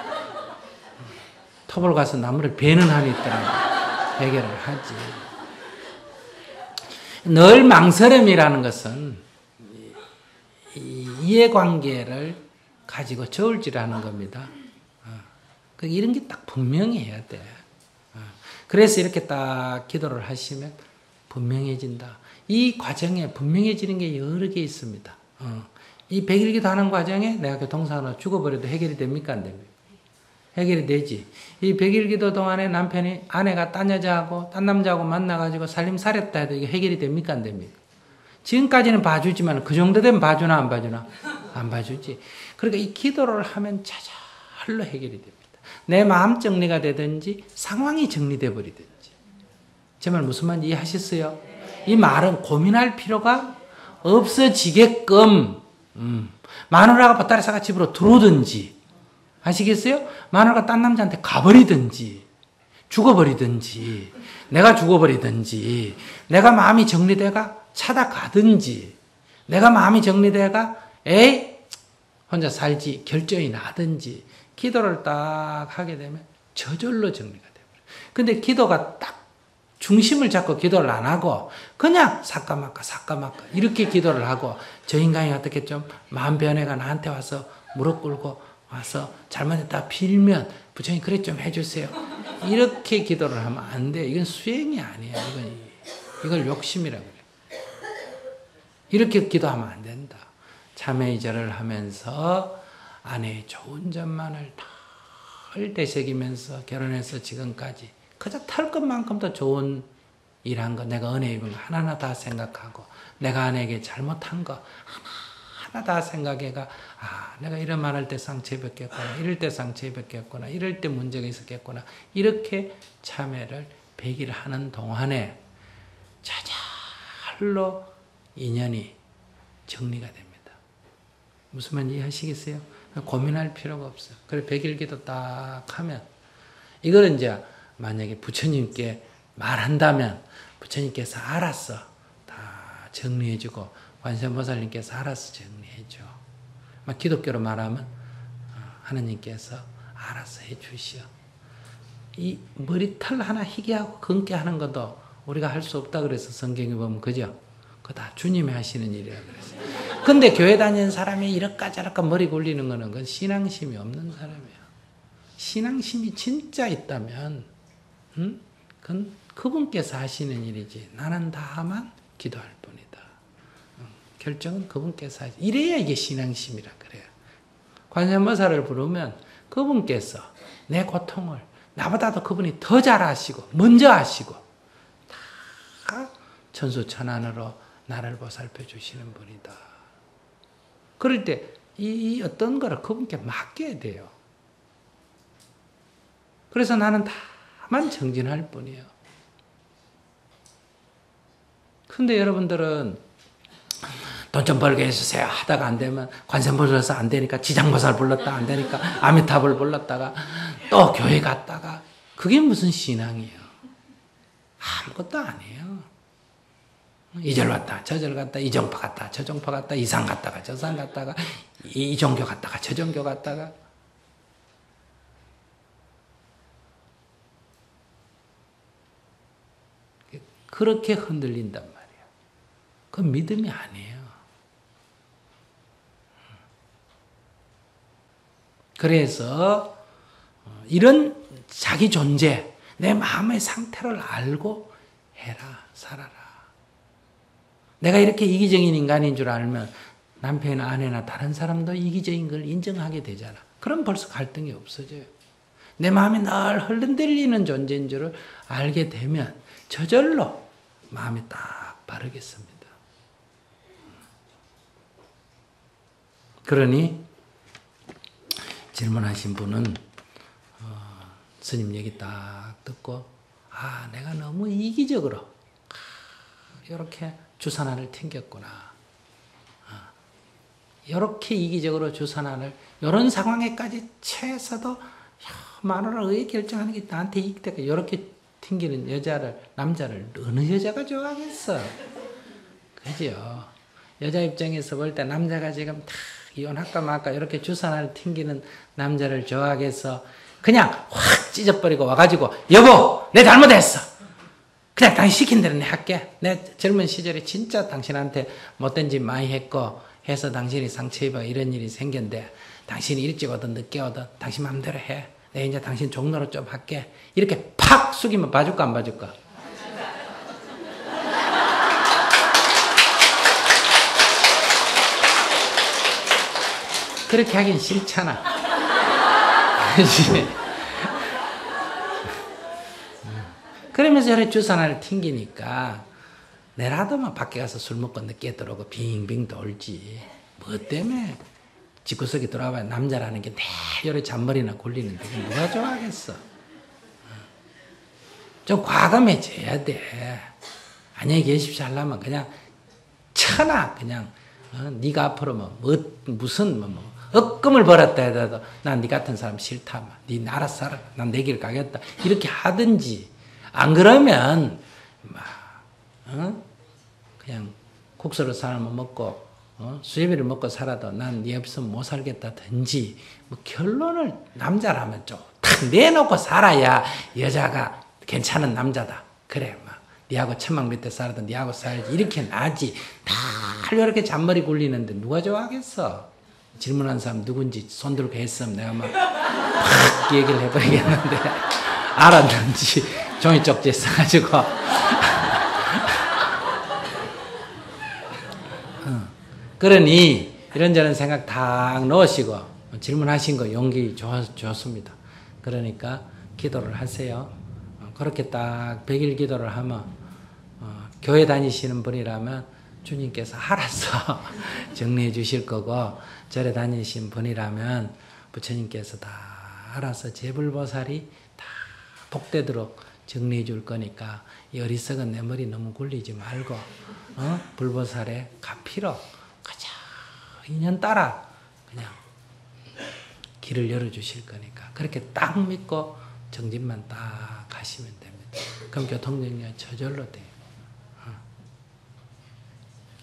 톱을 가서 나무를 베는 한이 있더라고. 해결을 하지. 늘 망설임이라는 것은 이해관계를 가지고 저울질하는 겁니다. 이런 게 딱 분명히 해야 돼. 그래서 이렇게 딱 기도를 하시면 분명해진다. 이 과정에 분명해지는 게 여러 개 있습니다. 이 100일 기도하는 과정에 내가 교통사고로 죽어버려도 해결이 됩니까? 안 됩니까? 해결이 되지. 이 100일 기도 동안에 아내가 딴 여자하고 딴 남자하고 만나가지고 살림살했다 해도 이게 해결이 됩니까? 안 됩니까? 지금까지는 봐주지만 그 정도 되면 봐주나 안 봐주나? 안 봐주지. 그러니까 이 기도를 하면 저절로 해결이 됩니다. 내 마음 정리가 되든지 상황이 정리돼 버리든지. 제 말 무슨 말인지 이해하셨어요? 이 말은 고민할 필요가 없어지게끔 마누라가 보따리싸가 집으로 들어오든지 아시겠어요? 마누라가 딴 남자한테 가버리든지 죽어버리든지 내가 죽어버리든지 내가 마음이 정리돼가 찾아가든지 내가 마음이 정리돼가 에이 혼자 살지 결정이 나든지 기도를 딱 하게 되면 저절로 정리가 돼버려요. 근데 기도가 딱 중심을 잡고 기도를 안 하고 그냥 사까마까 이렇게 기도를 하고 저 인간이 어떻게 좀 마음 변해가 나한테 와서 무릎 꿇고 와서 잘못했다 빌면 부처님 그래 좀 해주세요. 이렇게 기도를 하면 안 돼. 이건 수행이 아니야. 이걸 욕심이라고 그래. 이렇게 기도하면 안 된다. 참회의절을 하면서 아내의 좋은 점만을 덜 되새기면서 결혼해서 지금까지 그저 탈 것만큼도 좋은 일한 거, 내가 은혜 입은 거 하나하나 다 생각하고, 내가 아내에게 잘못한 거 하나하나 다 생각해가, 아, 내가 이런 말 할 때 상처 입었겠구나, 이럴 때 상처 입었겠구나, 이럴 때 문제가 있었겠구나, 이렇게 참회를 100일 하는 동안에 저절로 인연이 정리가 됩니다. 무슨 말인지 이해하시겠어요? 고민할 필요가 없어요. 그래 100일 기도 딱 하면, 이거는 이제 만약에 부처님께 말한다면 부처님께서 알아서 다 정리해주고, 관세음보살님께서 알아서 정리해줘. 막 기독교로 말하면 하느님께서 알아서 해주시오. 이 머리털 하나 희게하고 검게 하는 것도 우리가 할 수 없다 그래서 성경에 보면, 그죠? 그거 다 주님이 하시는 일이라 그랬어요. 근데 교회 다니는 사람이 이렇까 저렇까 머리 굴리는 거는 그건 신앙심이 없는 사람이에요. 신앙심이 진짜 있다면, 그건 그분께서 하시는 일이지, 나는 다만 기도할 뿐이다. 결정은 그분께서 하시. 이래야 이게 신앙심이라 그래요. 관세음보살을 부르면 그분께서 내 고통을 나보다도 그분이 더 잘 아시고 먼저 아시고 다 천수천안으로 나를 보살펴 주시는 분이다. 그럴 때 이 어떤 거를 그분께 맡겨야 돼요. 그래서 나는 다만 정진할 뿐이에요. 근데 여러분들은 돈 좀 벌게 해주세요 하다가 안 되면 관세음보살서 안 되니까 지장보살 불렀다, 안 되니까 아미타불 불렀다가 또 교회 갔다가, 그게 무슨 신앙이에요? 아무것도 아니에요. 이 절 왔다 저 절 갔다, 이 정파 갔다 저 정파 갔다, 이 산 갔다가 저 산 갔다가, 이 종교 갔다가 저 종교 갔다가. 그렇게 흔들린단 말이에요. 그건 믿음이 아니에요. 그래서 이런 자기 존재, 내 마음의 상태를 알고 해라, 살아라. 내가 이렇게 이기적인 인간인 줄 알면 남편이나 아내나 다른 사람도 이기적인 걸 인정하게 되잖아. 그럼 벌써 갈등이 없어져요. 내 마음이 늘 흘러들리는 존재인 줄을 알게 되면 저절로 마음이 딱 바르겠습니다. 그러니 질문하신 분은 스님 얘기 딱 듣고, 아, 내가 너무 이기적으로 이렇게 주산안을 튕겼구나. 이렇게 이기적으로 주산안을 이런 상황에까지 채서도 마누라 의 결정하는 게 나한테 이익되고 이렇게 튕기는 여자를, 남자를 어느 여자가 좋아하겠어? 그죠? 여자 입장에서 볼 때 남자가 지금 다 이혼할까 말까 이렇게 주산안을 튕기는 남자를 좋아하겠어? 그냥 확 찢어버리고 와가지고, 여보, 내 잘못했어. 그냥 당신 시킨 대로 내 할게. 내 젊은 시절에 진짜 당신한테 못된 짓 많이 했고 해서 당신이 상처 입어 이런 일이 생겼는데, 당신이 일찍 오든 늦게 오든 당신 마음대로 해. 내가 이제 당신 종로로 좀 할게. 이렇게 팍 숙이면 봐줄까 안 봐줄까? 그렇게 하긴 싫잖아. 그러면서 이렇게 주산안을 튕기니까 내라도 막 밖에 가서 술 먹고 늦게 들어오고 빙빙 돌지. 뭐 때문에 집구석에 들어와봐야 남자라는 게 이렇게 잔머리나 굴리는데 누가 좋아하겠어? 좀 과감해져야 돼. 안녕히 계십시오 하려면 그냥 쳐나 그냥 네가 앞으로 무슨 억금을 벌었다 해도 난 네 같은 사람 싫다. 네 알아서 살아. 난 내 길 가겠다. 이렇게 하든지. 안 그러면 그냥 국수를 삶아 먹고 수제비를 먹고 살아도 난 네 없으면 못 살겠다든지, 뭐 결론을 남자라면 좀 탁 내놓고 살아야 여자가 괜찮은 남자다. 그래, 막 니하고 천막 밑에 살아도 니하고 살지 이렇게 나지. 다 이렇게 잔머리 굴리는데 누가 좋아하겠어? 질문한 사람 누군지 손 들고 했으면 내가 막 얘기를 해버리겠는데 알았는지 종이 쪽지에 써가지고 그러니 이런저런 생각 다 넣으시고 질문하신 거 용기 좋습니다. 그러니까 기도를 하세요. 그렇게 딱 100일 기도를 하면 교회 다니시는 분이라면 주님께서 알아서 정리해 주실 거고 절에 다니신 분이라면 부처님께서 다 알아서 제불보살이 다 복되도록 정리해 줄 거니까 이 어리석은 내 머리 너무 굴리지 말고 불보살의 가피로 가자 인연 따라 그냥 길을 열어주실 거니까 그렇게 딱 믿고 정진만 딱 가시면 됩니다. 그럼 교통정리가 저절로 돼요.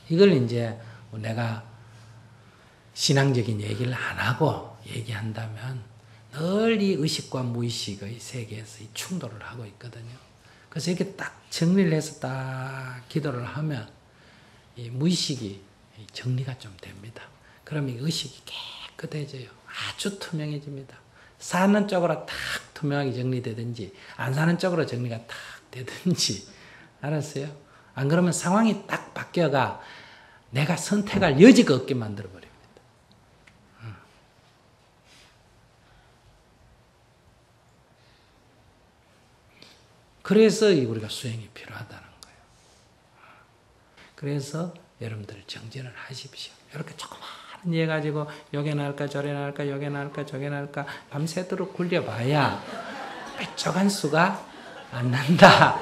이걸 이제 내가 신앙적인 얘기를 안 하고 얘기한다면 늘 이 의식과 무의식의 세계에서 이 충돌을 하고 있거든요. 그래서 이렇게 딱 정리를 해서 딱 기도를 하면 이 무의식이 정리가 좀 됩니다. 그럼 이 의식이 깨끗해져요. 아주 투명해집니다. 사는 쪽으로 탁 투명하게 정리되든지 안 사는 쪽으로 정리가 탁 되든지 알았어요? 안 그러면 상황이 딱 바뀌어가 내가 선택할 여지가 없게 만들어버립니다. 그래서 우리가 수행이 필요하다는 거예요. 그래서 여러분들 정진을 하십시오. 이렇게 조그마한 예 가지고 요게 나을까 저게 나을까 요게 나을까 저게 나을까 밤새도록 굴려봐야 뾰족한 수가 안 난다.